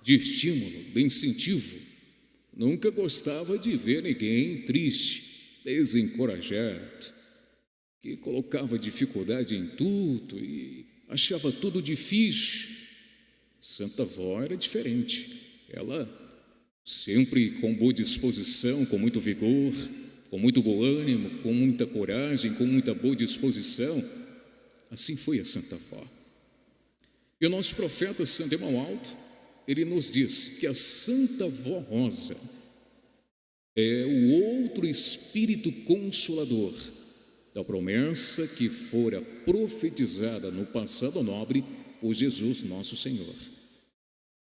de estímulo, de incentivo, nunca gostava de ver ninguém triste, desencorajado, que colocava dificuldade em tudo e achava tudo difícil. Santa Avó era diferente, ela sempre com boa disposição, com muito vigor, com muito bom ânimo, com muita coragem, com muita boa disposição. Assim foi a Santa Avó. E o nosso profeta Santo Imamaldo, ele nos diz que a Santa Avó Rosa é o outro Espírito Consolador da promessa que fora profetizada no passado nobre por Jesus nosso Senhor.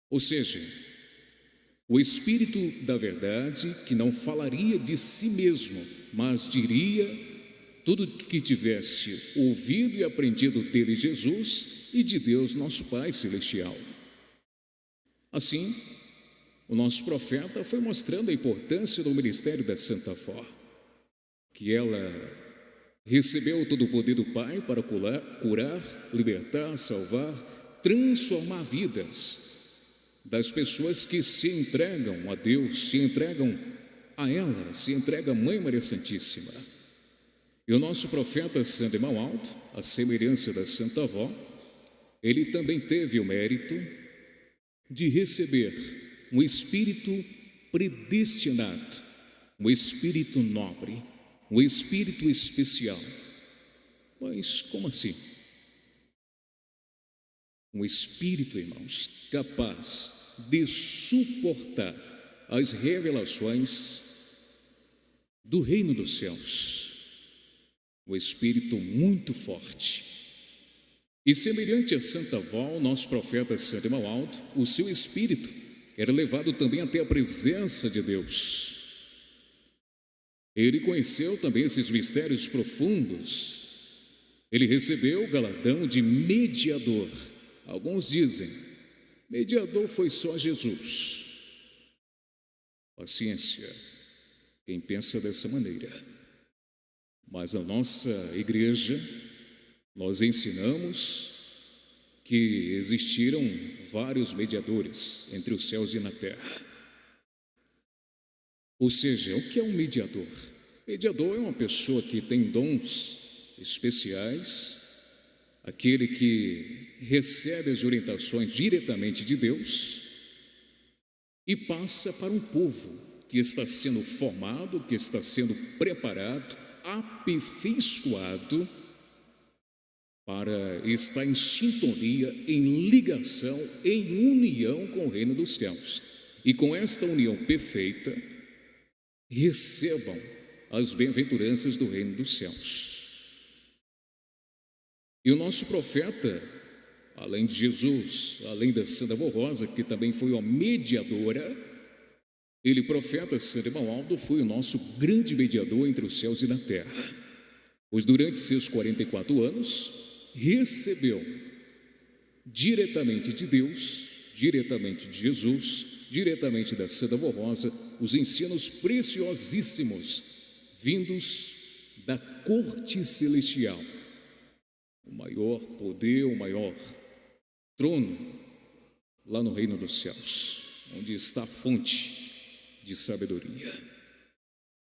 Ou seja, o Espírito da verdade que não falaria de si mesmo, mas diria tudo que tivesse ouvido e aprendido dele, Jesus, e de Deus, nosso Pai Celestial. Assim, o nosso profeta foi mostrando a importância do ministério da Santa Avó, que ela recebeu todo o poder do Pai para curar, libertar, salvar, transformar vidas das pessoas que se entregam a Deus, se entregam a ela, se entregam à Mãe Maria Santíssima. E o nosso profeta San Simão Alto, a semelhança da Santa Avó, ele também teve o mérito de receber um espírito predestinado, um espírito nobre, um espírito especial. Mas como assim? Um espírito, irmãos, capaz de suportar as revelações do reino dos céus. Um espírito muito forte. E semelhante a Santa Avó, o nosso profeta San Simão Alto, o seu espírito era levado também até a presença de Deus. Ele conheceu também esses mistérios profundos. Ele recebeu o galardão de mediador. Alguns dizem, mediador foi só Jesus. Paciência, quem pensa dessa maneira. Mas na nossa igreja, nós ensinamos que existiram vários mediadores entre os céus e na terra. Ou seja, o que é um mediador? Mediador é uma pessoa que tem dons especiais, aquele que recebe as orientações diretamente de Deus e passa para um povo que está sendo formado, que está sendo preparado, aperfeiçoado para estar em sintonia, em ligação, em união com o reino dos céus. E com esta união perfeita, recebam as bem-aventuranças do reino dos céus. E o nosso profeta, além de Jesus, além da Santa Avó Rosa, que também foi uma mediadora, ele, profeta San Simão Alto, foi o nosso grande mediador entre os céus e na terra. Pois durante seus 44 anos, recebeu diretamente de Deus, diretamente de Jesus, diretamente da Santa Avó Rosa, os ensinos preciosíssimos vindos da corte celestial. O maior poder, o maior trono lá no reino dos céus, onde está a fonte de sabedoria.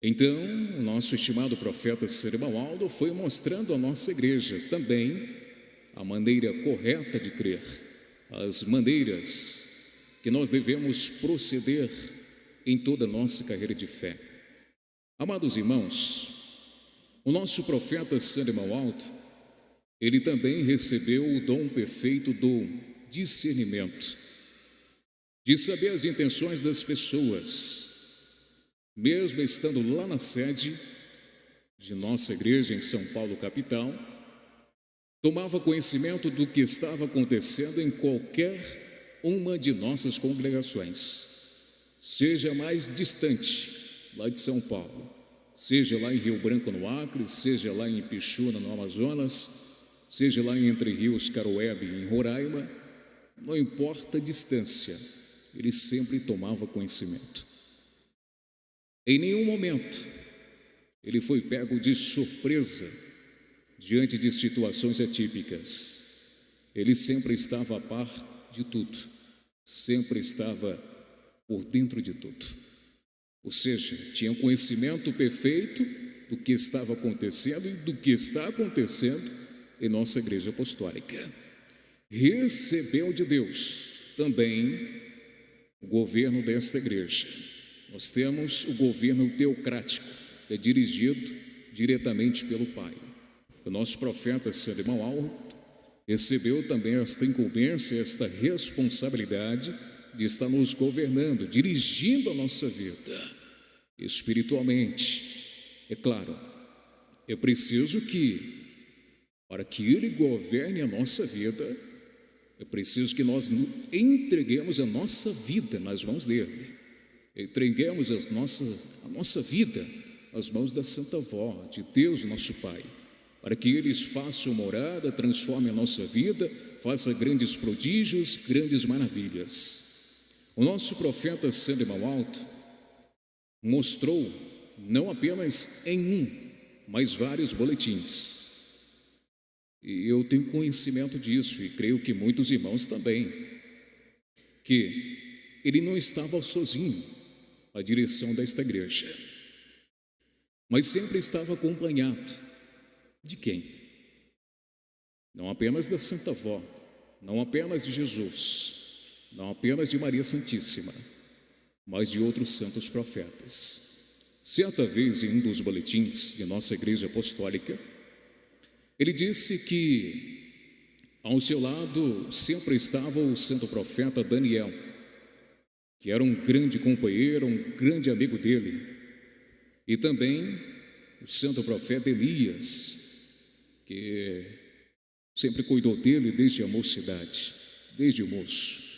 Então, o nosso estimado profeta San Simão Alto foi mostrando à nossa igreja também a maneira correta de crer, as maneiras que nós devemos proceder em toda a nossa carreira de fé. Amados irmãos, o nosso profeta San Simão Alto, ele também recebeu o dom perfeito do discernimento, de saber as intenções das pessoas. Mesmo estando lá na sede de nossa igreja em São Paulo, capital, tomava conhecimento do que estava acontecendo em qualquer uma de nossas congregações, seja mais distante, lá de São Paulo, seja lá em Rio Branco, no Acre, seja lá em Ipixuna, no Amazonas, seja lá em Entre Rios, Caroebe, em Roraima, não importa a distância, ele sempre tomava conhecimento. Em nenhum momento ele foi pego de surpresa diante de situações atípicas. Ele sempre estava a par de tudo, sempre estava por dentro de tudo. Ou seja, tinha um conhecimento perfeito do que estava acontecendo e do que está acontecendo em nossa igreja apostólica. Recebeu de Deus também o governo desta igreja. Nós temos o governo teocrático, que é dirigido diretamente pelo Pai. O nosso profeta San Simão Alto recebeu também esta incumbência, esta responsabilidade de estar nos governando, dirigindo a nossa vida espiritualmente. É claro, é preciso que, para que Ele governe a nossa vida, é preciso que nós entreguemos a nossa vida nas mãos dele. Entreguemos a nossa vida as mãos da Santa Vó, de Deus nosso Pai, para que eles façam morada, transformem a nossa vida, façam grandes prodígios, grandes maravilhas. O nosso profeta Sandro Irmão Alto mostrou, não apenas em um, mas vários boletins. E eu tenho conhecimento disso, e creio que muitos irmãos também, que ele não estava sozinho à direção desta igreja, mas sempre estava acompanhado de quem? Não apenas da Santa Vó, não apenas de Jesus, não apenas de Maria Santíssima, mas de outros santos profetas. Certa vez, em um dos boletins de nossa igreja apostólica, ele disse que ao seu lado sempre estava o santo profeta Daniel, que era um grande companheiro, um grande amigo dele, e também o santo profeta Elias, que sempre cuidou dele desde a mocidade, desde o moço.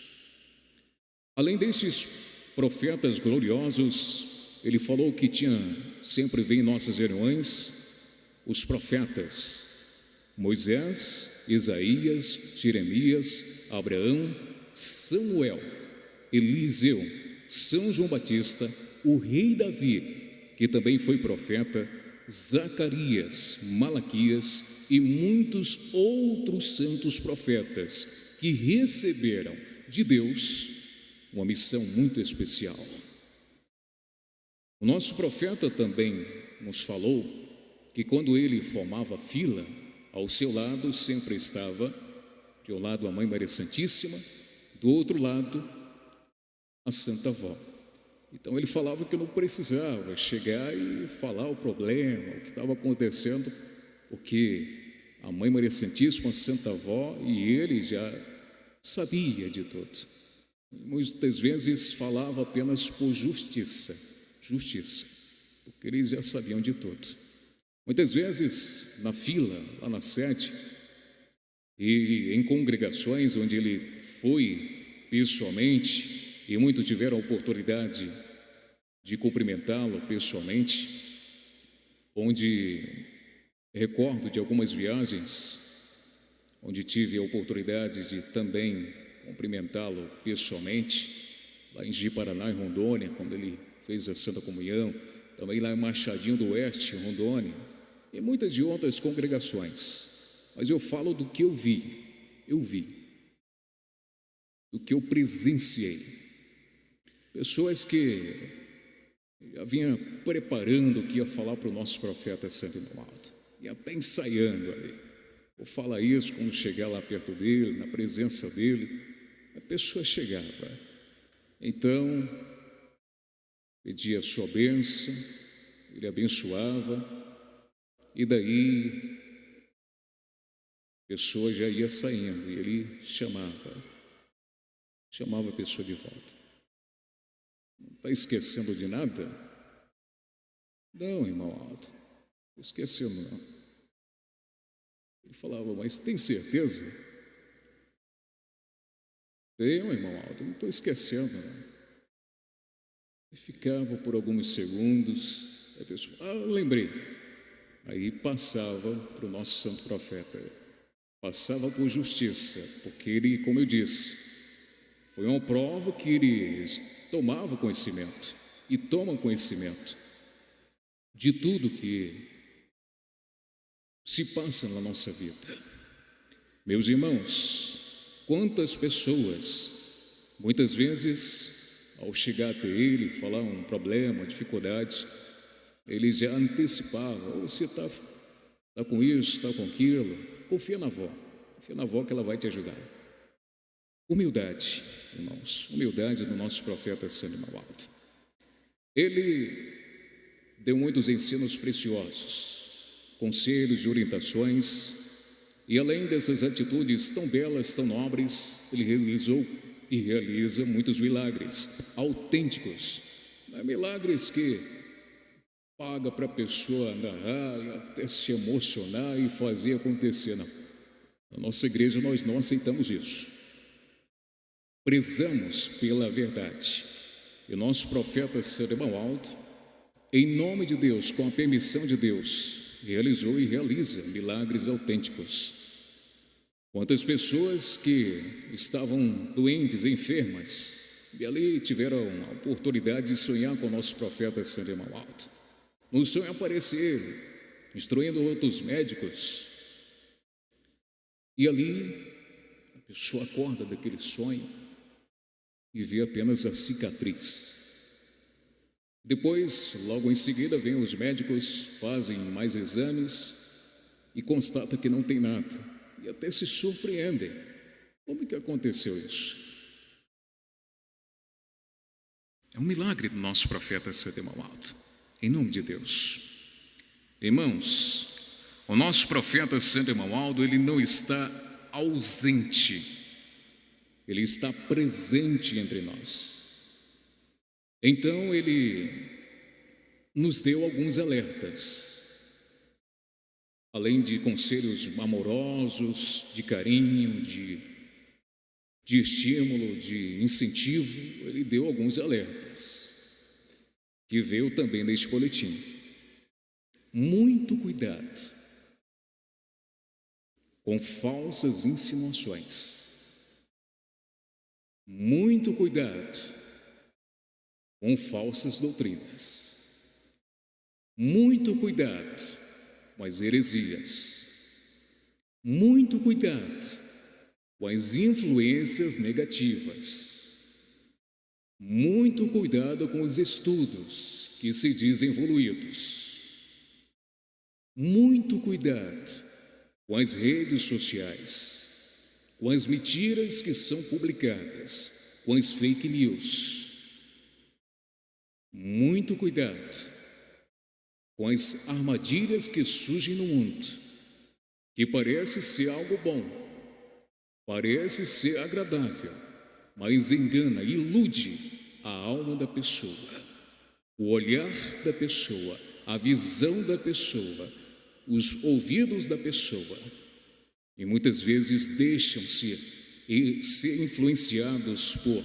Além desses profetas gloriosos, ele falou que sempre vem em nossas reuniões os profetas Moisés, Isaías, Jeremias, Abraão, Samuel, Eliseu, São João Batista, o rei Davi, que também foi profeta, Zacarias, Malaquias e muitos outros santos profetas que receberam de Deus uma missão muito especial. O nosso profeta também nos falou que quando ele formava fila, ao seu lado sempre estava, de um lado a Mãe Maria Santíssima, do outro lado a Santa Vó. Então ele falava que não precisava chegar e falar o problema, o que estava acontecendo, porque a Mãe Maria Santíssima, a Santa Vó e ele já sabia de tudo. Muitas vezes falava apenas por justiça, porque eles já sabiam de tudo. Muitas vezes na fila, lá na sede, e em congregações onde ele foi pessoalmente, e muitos tiveram a oportunidade de cumprimentá-lo pessoalmente, onde recordo de algumas viagens, onde tive a oportunidade de também cumprimentá-lo pessoalmente, lá em Ji-Paraná, em Rondônia, quando ele fez a Santa Comunhão, também lá em Machadinho do Oeste, em Rondônia, e muitas de outras congregações. Mas eu falo do que eu vi, do que eu presenciei. Pessoas que já vinham preparando o que ia falar para o nosso profeta Santo Irmão Alto, e até ensaiando ali. Vou falar isso quando chegar lá perto dele, na presença dele. A pessoa chegava. Então, pedia a sua bênção, ele abençoava, e daí a pessoa já ia saindo, e ele chamava a pessoa de volta. Não está esquecendo de nada? Não, irmão Alto, não esquecendo não. Ele falava, mas tem certeza? Tenho, irmão Alto, não estou esquecendo não. E ficava por alguns segundos, a pessoa, lembrei. Aí passava para o nosso santo profeta, passava por justiça, porque ele, como eu disse, foi uma prova que ele tomava conhecimento e toma conhecimento de tudo que se passa na nossa vida. Meus irmãos, quantas pessoas, muitas vezes, ao chegar até ele, falar um problema, uma dificuldade, ele já antecipava, você está com isso, está com aquilo, confia na avó que ela vai te ajudar. Humildade, irmãos, humildade do nosso profeta Santo Irmão Alto. Ele deu muitos ensinos preciosos, conselhos e orientações, e além dessas atitudes tão belas, tão nobres, ele realizou e realiza muitos milagres autênticos, não é milagres que paga para a pessoa narrar e até se emocionar e fazer acontecer. Não. Na nossa igreja nós não aceitamos isso. Prezamos pela verdade. E o nosso profeta Santo Irmão Alto, em nome de Deus, com a permissão de Deus, realizou e realiza milagres autênticos. Quantas pessoas que estavam doentes, enfermas, e ali tiveram a oportunidade de sonhar com o nosso profeta Santo Alto. No sonho aparece ele, instruindo outros médicos, e ali a pessoa acorda daquele sonho e vê apenas a cicatriz. Depois, logo em seguida, vêm os médicos, fazem mais exames e constatam que não tem nada. E até se surpreendem. Como que aconteceu isso? É um milagre do nosso profeta Santo Alto, em nome de Deus. Irmãos, o nosso profeta Santo Alto, ele não está ausente, ele está presente entre nós. Então, ele nos deu alguns alertas. Além de conselhos amorosos, de carinho, de estímulo, de incentivo, ele deu alguns alertas, que veio também neste boletim. Muito cuidado com falsas insinuações. Muito cuidado com falsas doutrinas. Muito cuidado com as heresias. Muito cuidado com as influências negativas. Muito cuidado com os estudos que se dizem evoluídos. Muito cuidado com as redes sociais, com as mentiras que são publicadas, com as fake news. Muito cuidado com as armadilhas que surgem no mundo, que parece ser algo bom, parece ser agradável, mas engana, ilude a alma da pessoa, o olhar da pessoa, a visão da pessoa, os ouvidos da pessoa, e muitas vezes deixam-se ser influenciados por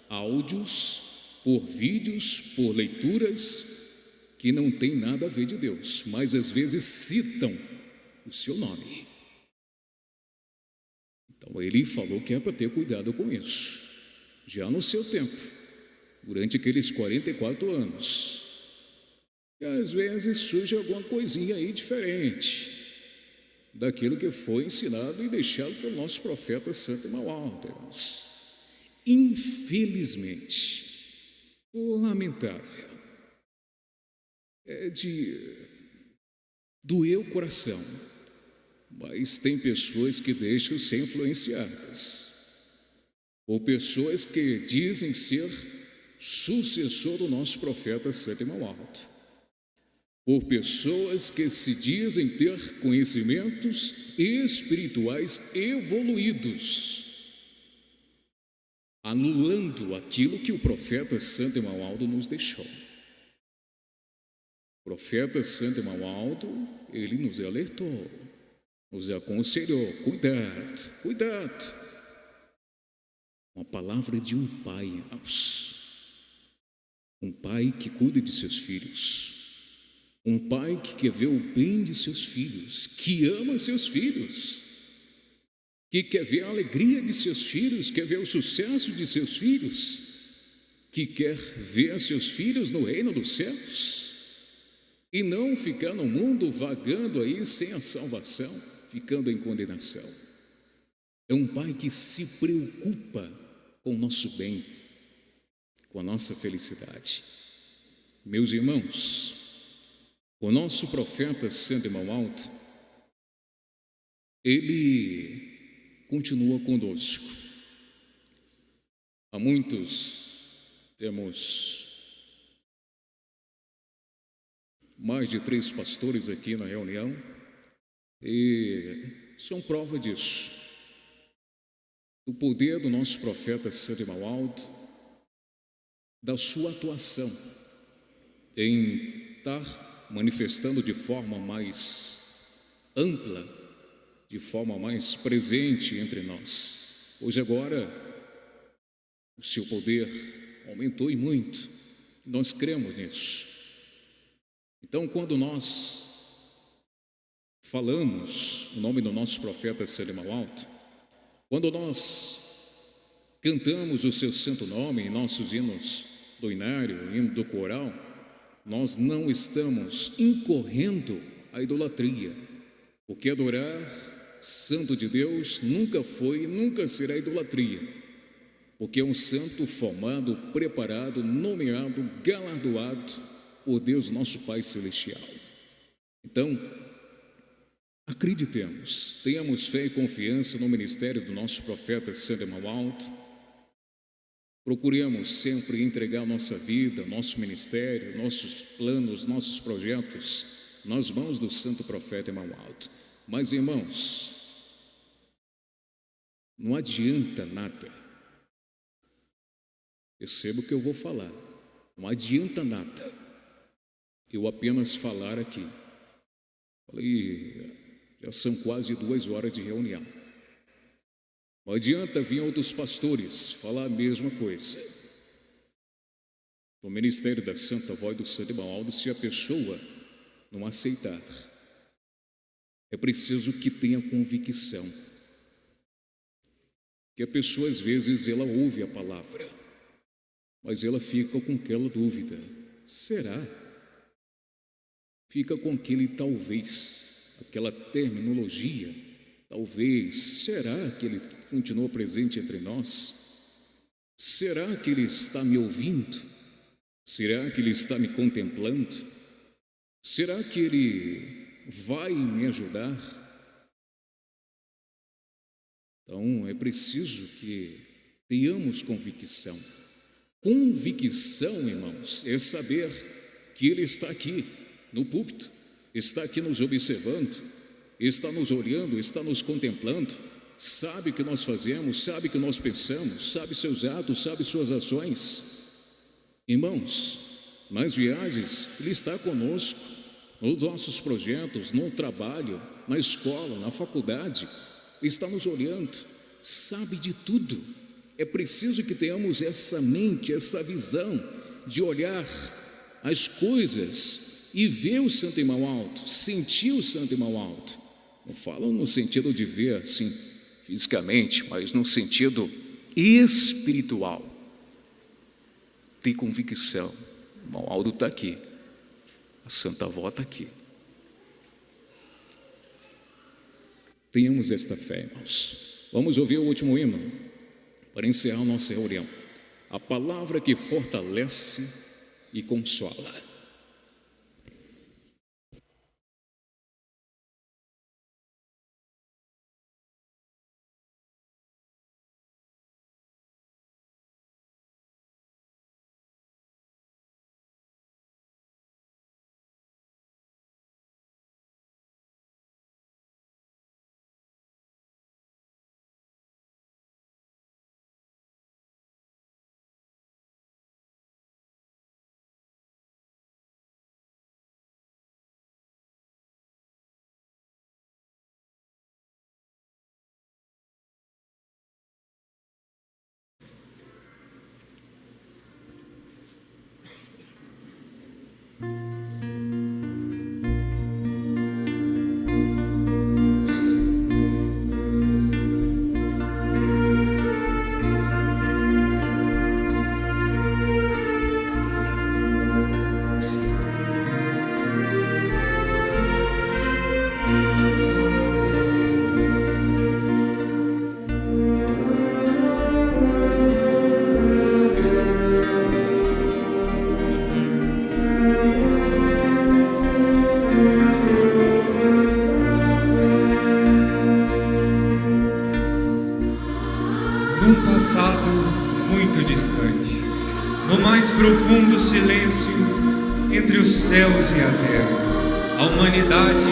áudios, por vídeos, por leituras que não tem nada a ver de Deus, mas às vezes citam o seu nome. Então ele falou que é para ter cuidado com isso. Já no seu tempo, durante aqueles 44 anos, e às vezes surge alguma coisinha aí diferente daquilo que foi ensinado e deixado pelo nosso profeta Santo Alto. Infelizmente, lamentável, é de doer o coração, mas tem pessoas que deixam ser influenciadas, ou pessoas que dizem ser sucessor do nosso profeta Santo Alto, por pessoas que se dizem ter conhecimentos espirituais evoluídos, anulando aquilo que o profeta Santo Alto nos deixou. O profeta Santo Alto, ele nos alertou, nos aconselhou, cuidado. Uma palavra de um pai, um pai que cuida de seus filhos, um pai que quer ver o bem de seus filhos, que ama seus filhos, que quer ver a alegria de seus filhos, quer ver o sucesso de seus filhos, que quer ver seus filhos no reino dos céus, e não ficar no mundo vagando aí sem a salvação, ficando em condenação. É um pai que se preocupa com o nosso bem, com a nossa felicidade. Meus irmãos, o nosso profeta Santo Alto, ele continua conosco. Há muitos, temos mais de 3 pastores aqui na reunião, e são prova disso. O poder do nosso profeta Santo Alto, da sua atuação em estar manifestando de forma mais ampla, de forma mais presente entre nós. Hoje agora, o seu poder aumentou e muito. Nós cremos nisso. Então, quando nós falamos o nome do nosso profeta Serema Alto, quando nós cantamos o seu santo nome em nossos hinos do inário, hino do coral, nós não estamos incorrendo à idolatria, porque adorar santo de Deus nunca foi e nunca será idolatria, porque é um santo formado, preparado, nomeado, galardoado por Deus nosso Pai Celestial. Então, acreditemos, tenhamos fé e confiança no ministério do nosso profeta Serema Alto. Procuremos sempre entregar nossa vida, nosso ministério, nossos planos, nossos projetos nas mãos do santo profeta Irmão Alto. Mas, irmãos, não adianta nada. Perceba o que eu vou falar. Não adianta nada eu apenas falar aqui. Falei, já são quase 2 horas de reunião. Não adianta vir outros pastores falar a mesma coisa. O ministério da Santa Voz do Santo Irmão Aldo, se a pessoa não aceitar, é preciso que tenha convicção. Que a pessoa, às vezes, ela ouve a palavra, mas ela fica com aquela dúvida: será? Fica com aquele talvez, aquela terminologia: talvez, será que ele continua presente entre nós? Será que ele está me ouvindo? Será que ele está me contemplando? Será que ele vai me ajudar? Então, é preciso que tenhamos convicção. Convicção, irmãos, é saber que ele está aqui no púlpito, está aqui nos observando, está nos olhando, está nos contemplando, sabe o que nós fazemos, sabe o que nós pensamos, sabe seus atos, sabe suas ações. Irmãos, nas viagens, Ele está conosco, nos nossos projetos, no trabalho, na escola, na faculdade, Ele está nos olhando, sabe de tudo. É preciso que tenhamos essa mente, essa visão de olhar as coisas e ver o Santo Irmão Alto, sentir o Santo Irmão Alto. Não falo no sentido de ver assim fisicamente, mas no sentido espiritual. Tem convicção. O irmão Aldo está aqui, a Santa Avó está aqui. Tenhamos esta fé, irmãos. Vamos ouvir o último hino para encerrar a nossa reunião. A palavra que fortalece e consola. Num passado muito distante, no mais profundo silêncio entre os céus e a terra, a humanidade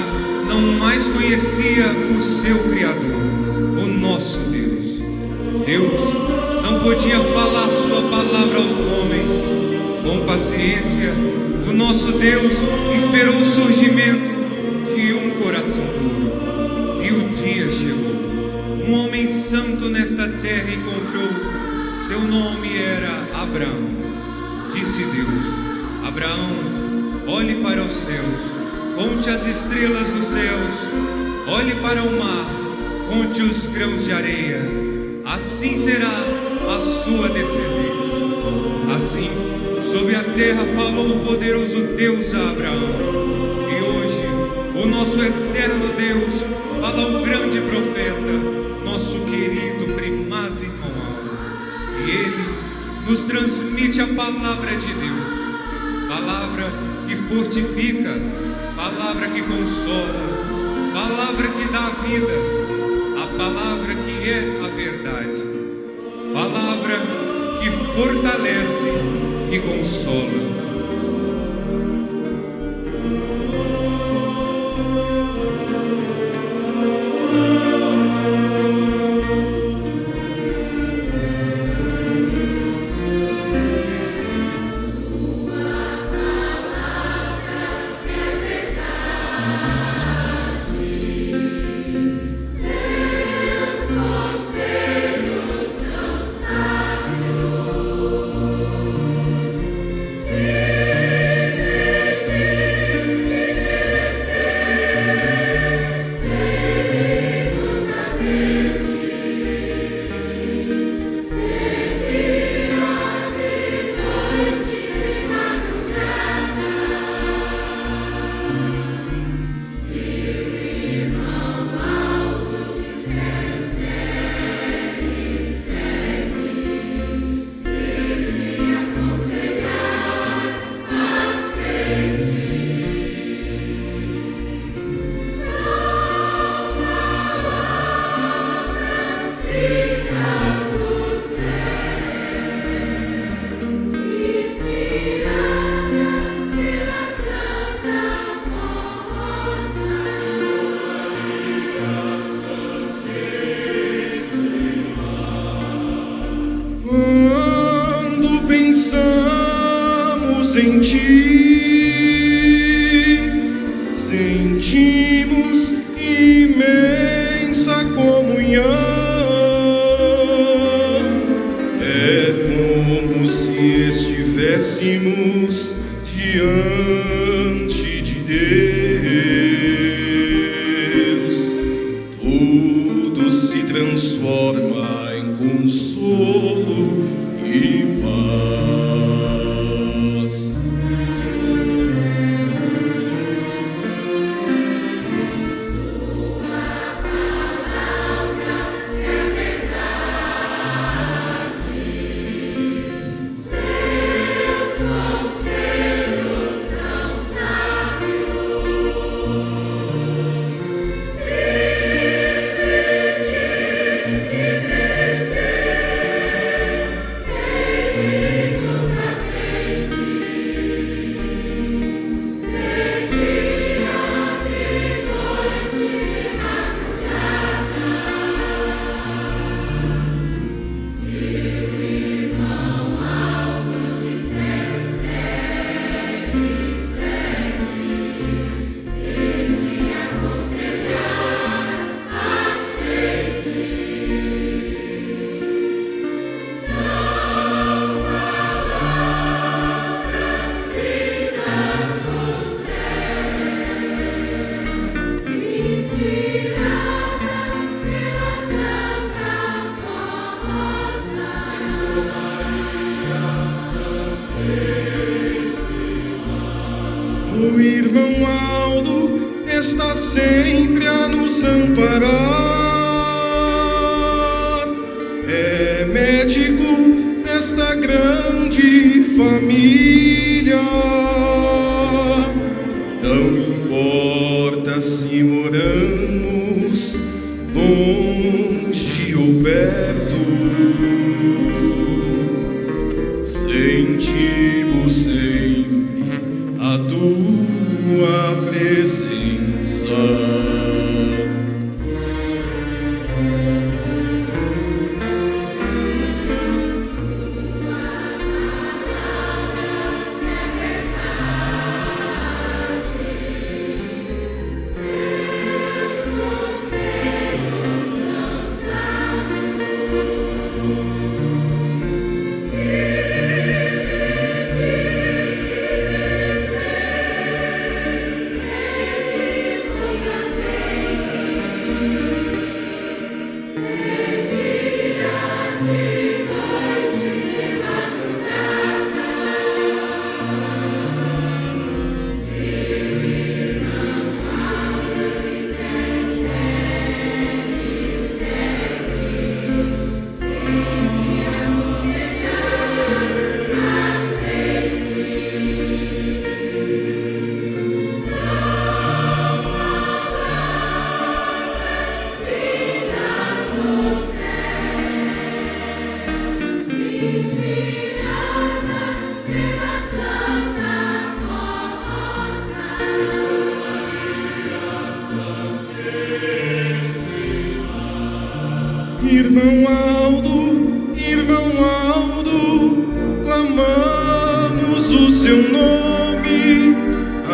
não mais conhecia o seu Criador, o nosso Deus. Deus não podia falar sua palavra aos homens. Com paciência, o nosso Deus esperou o surgimento de um coração puro. E o dia chegou. Um homem santo nesta terra encontrou. Seu nome era Abraão. Disse Deus: Abraão, olhe para os céus, conte as estrelas dos céus, olhe para o mar, conte os grãos de areia. Assim será a sua descendência. Assim, sobre a terra falou o poderoso Deus a Abraão. E hoje, o nosso eterno Deus fala ao grande profeta, nosso querido primázimo irmão. E ele nos transmite a palavra de Deus, palavra que fortifica, palavra que consola, palavra que dá vida, a palavra que é a verdade, palavra que fortalece e consola. Em ti sentimos imensa comunhão. É como se estivéssemos diante de Deus. Tudo se transforma em consolo e paz. O irmão Aldo está sempre a nos amparar. É médico nesta grande família. Não importa se moramos longe ou perto, sentimos sempre a tua presença.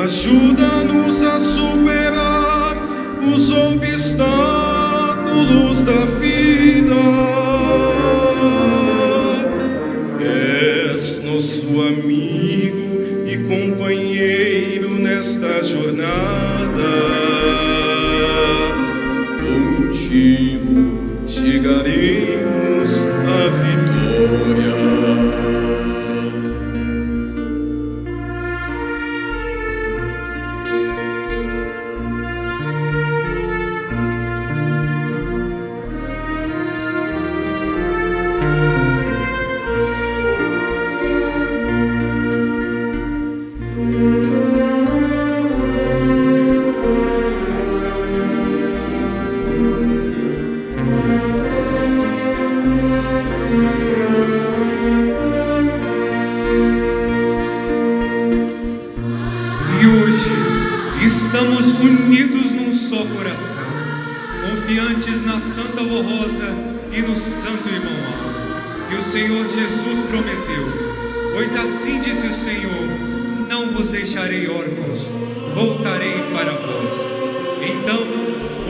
ajuda-nos a superar os obstáculos da vida. És nosso amigo e companheiro nesta jornada. Contigo chegaremos à vitória. Estamos unidos num só coração, confiantes na Santa Rosa e no Santo Irmão Aldo, que o Senhor Jesus prometeu. Pois assim disse o Senhor: não vos deixarei órfãos, voltarei para vós. Então,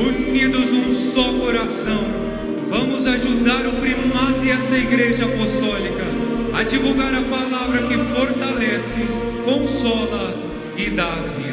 unidos num só coração, vamos ajudar o Primaz e esta Igreja Apostólica a divulgar a palavra que fortalece, consola e dá a vida.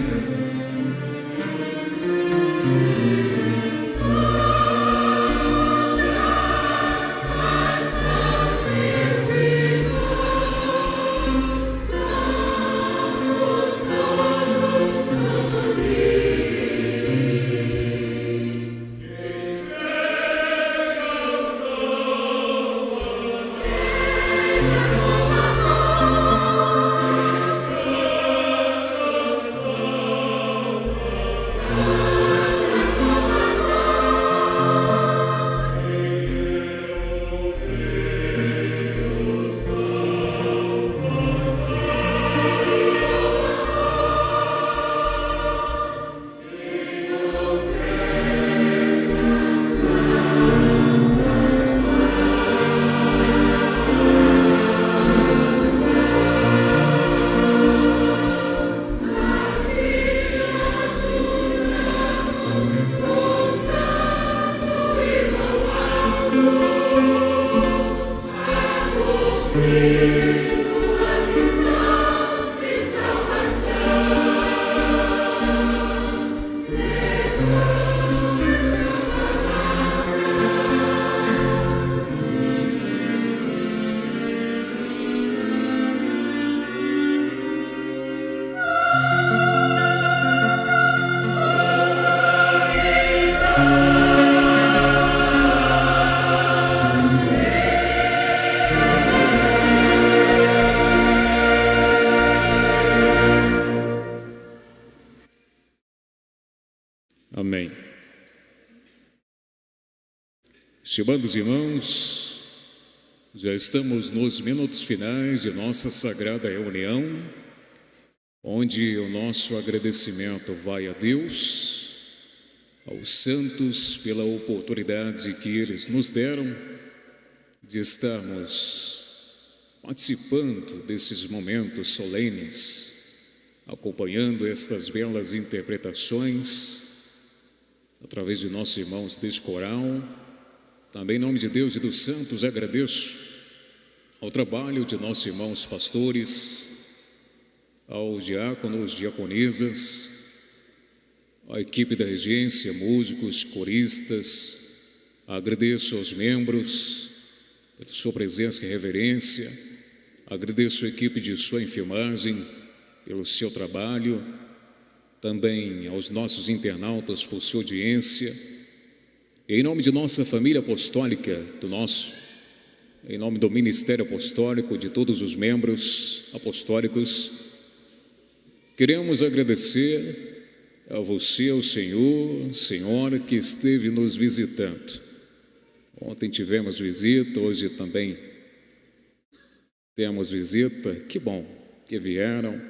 Amém. Estimados irmãos, já estamos nos minutos finais de nossa sagrada reunião, onde o nosso agradecimento vai a Deus, aos santos pela oportunidade que eles nos deram de estarmos participando desses momentos solenes, acompanhando estas belas interpretações através de nossos irmãos deste coral. Também em nome de Deus e dos santos agradeço ao trabalho de nossos irmãos pastores, aos diáconos, diaconisas, à equipe da regência, músicos, coristas. Agradeço aos membros pela sua presença e reverência. Agradeço a equipe de som e filmagem pelo seu trabalho. Também aos nossos internautas por sua audiência. E em nome de nossa família apostólica, em nome do Ministério Apostólico, de todos os membros apostólicos, queremos agradecer a você, ao Senhor, Senhora, que esteve nos visitando. Ontem tivemos visita, hoje também temos visita. Que bom que vieram,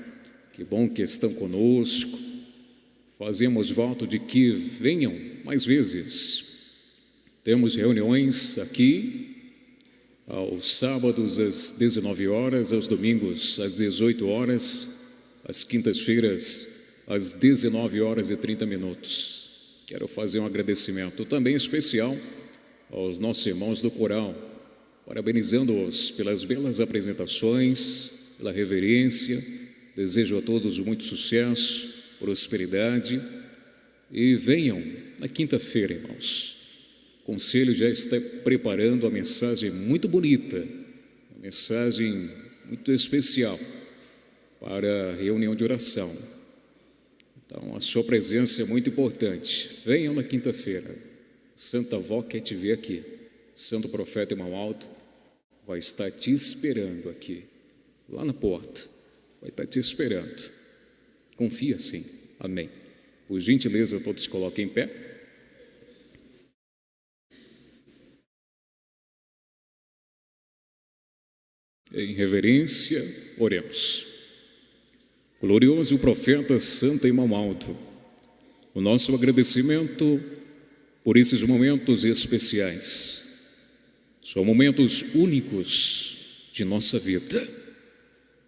que bom que estão conosco. Fazemos voto de que venham mais vezes. Temos reuniões aqui aos sábados às 19 horas, aos domingos às 18 horas, às quintas-feiras às 19h30. Quero fazer um agradecimento também especial aos nossos irmãos do coral, parabenizando-os pelas belas apresentações, pela reverência. Desejo a todos muito sucesso, prosperidade e venham na quinta-feira, irmãos. O Conselho já está preparando uma mensagem muito bonita, uma mensagem muito especial para a reunião de oração. Então, a sua presença é muito importante. Venham na quinta-feira. Santa Avó quer te ver aqui. Santo Profeta Irmão Alto vai estar te esperando aqui, lá na porta. Vai estar te esperando. Confia sim. Amém. Por gentileza, todos coloquem em pé. Em reverência, oremos. Glorioso profeta Santo Irmão Alto, o nosso agradecimento por esses momentos especiais. São momentos únicos de nossa vida.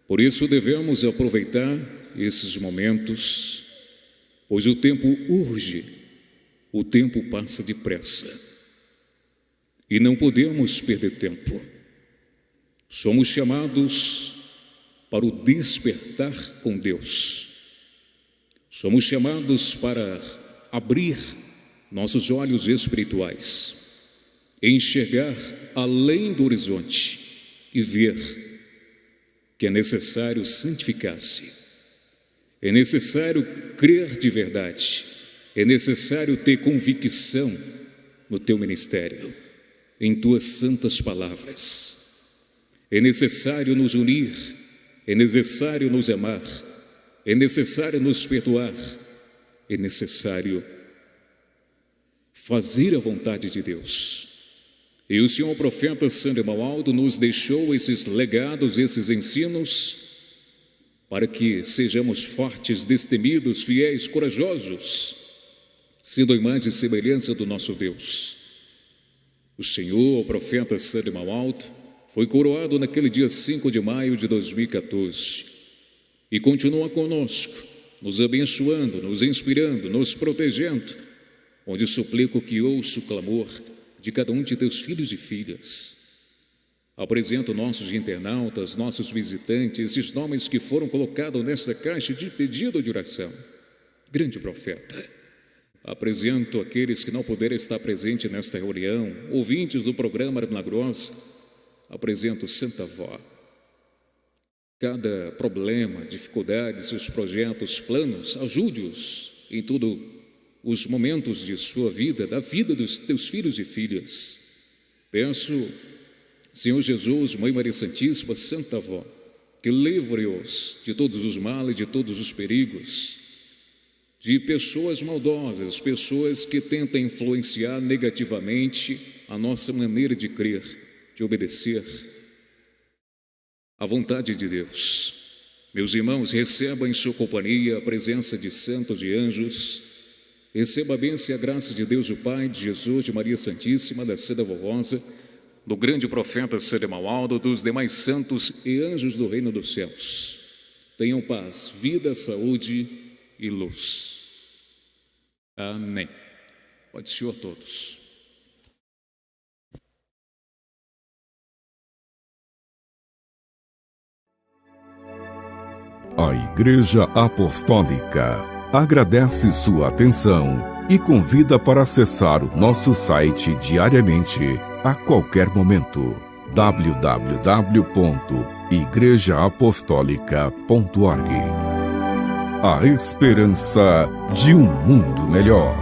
Por isso devemos aproveitar esses momentos, pois o tempo urge, o tempo passa depressa e não podemos perder tempo. Somos chamados para o despertar com Deus. Somos chamados para abrir nossos olhos espirituais, enxergar além do horizonte e ver que é necessário santificar-se, é necessário crer de verdade, é necessário ter convicção no teu ministério, em tuas santas palavras. É necessário nos unir, é necessário nos amar, é necessário nos perdoar, é necessário fazer a vontade de Deus. E o Senhor profeta Santo Irmão Alto nos deixou esses legados, esses ensinos, para que sejamos fortes, destemidos, fiéis, corajosos, sendo a imagem e semelhança do nosso Deus. O Senhor, o profeta Santo Irmão Alto, foi coroado naquele dia 5 de maio de 2014 e continua conosco, nos abençoando, nos inspirando, nos protegendo, onde suplico que ouça o clamor de cada um de teus filhos e filhas. Apresento nossos internautas, nossos visitantes, esses nomes que foram colocados nessa caixa de pedido de oração. Grande profeta, apresento aqueles que não puderam estar presentes nesta reunião, ouvintes do programa Milagrosa. Apresento Santa Avó. Cada problema, dificuldade, seus projetos, planos, ajude-os em todos os momentos de sua vida, da vida dos teus filhos e filhas. Peço, Senhor Jesus, Mãe Maria Santíssima, Santa Avó, que livre-os de todos os males, de todos os perigos, de pessoas maldosas, pessoas que tentam influenciar negativamente a nossa maneira de crer, de obedecer à vontade de Deus. Meus irmãos, receba em sua companhia a presença de santos e anjos. Receba a bênção e a graça de Deus, o Pai, de Jesus, de Maria Santíssima, da Seda Vovosa, do grande profeta Santo Irmão Alto, dos demais santos e anjos do reino dos céus. Tenham paz, vida, saúde e luz. Amém. Pode ser, Senhor, todos. A Igreja Apostólica agradece sua atenção e convida para acessar o nosso site diariamente, a qualquer momento. www.igrejaapostólica.org. A esperança de um mundo melhor.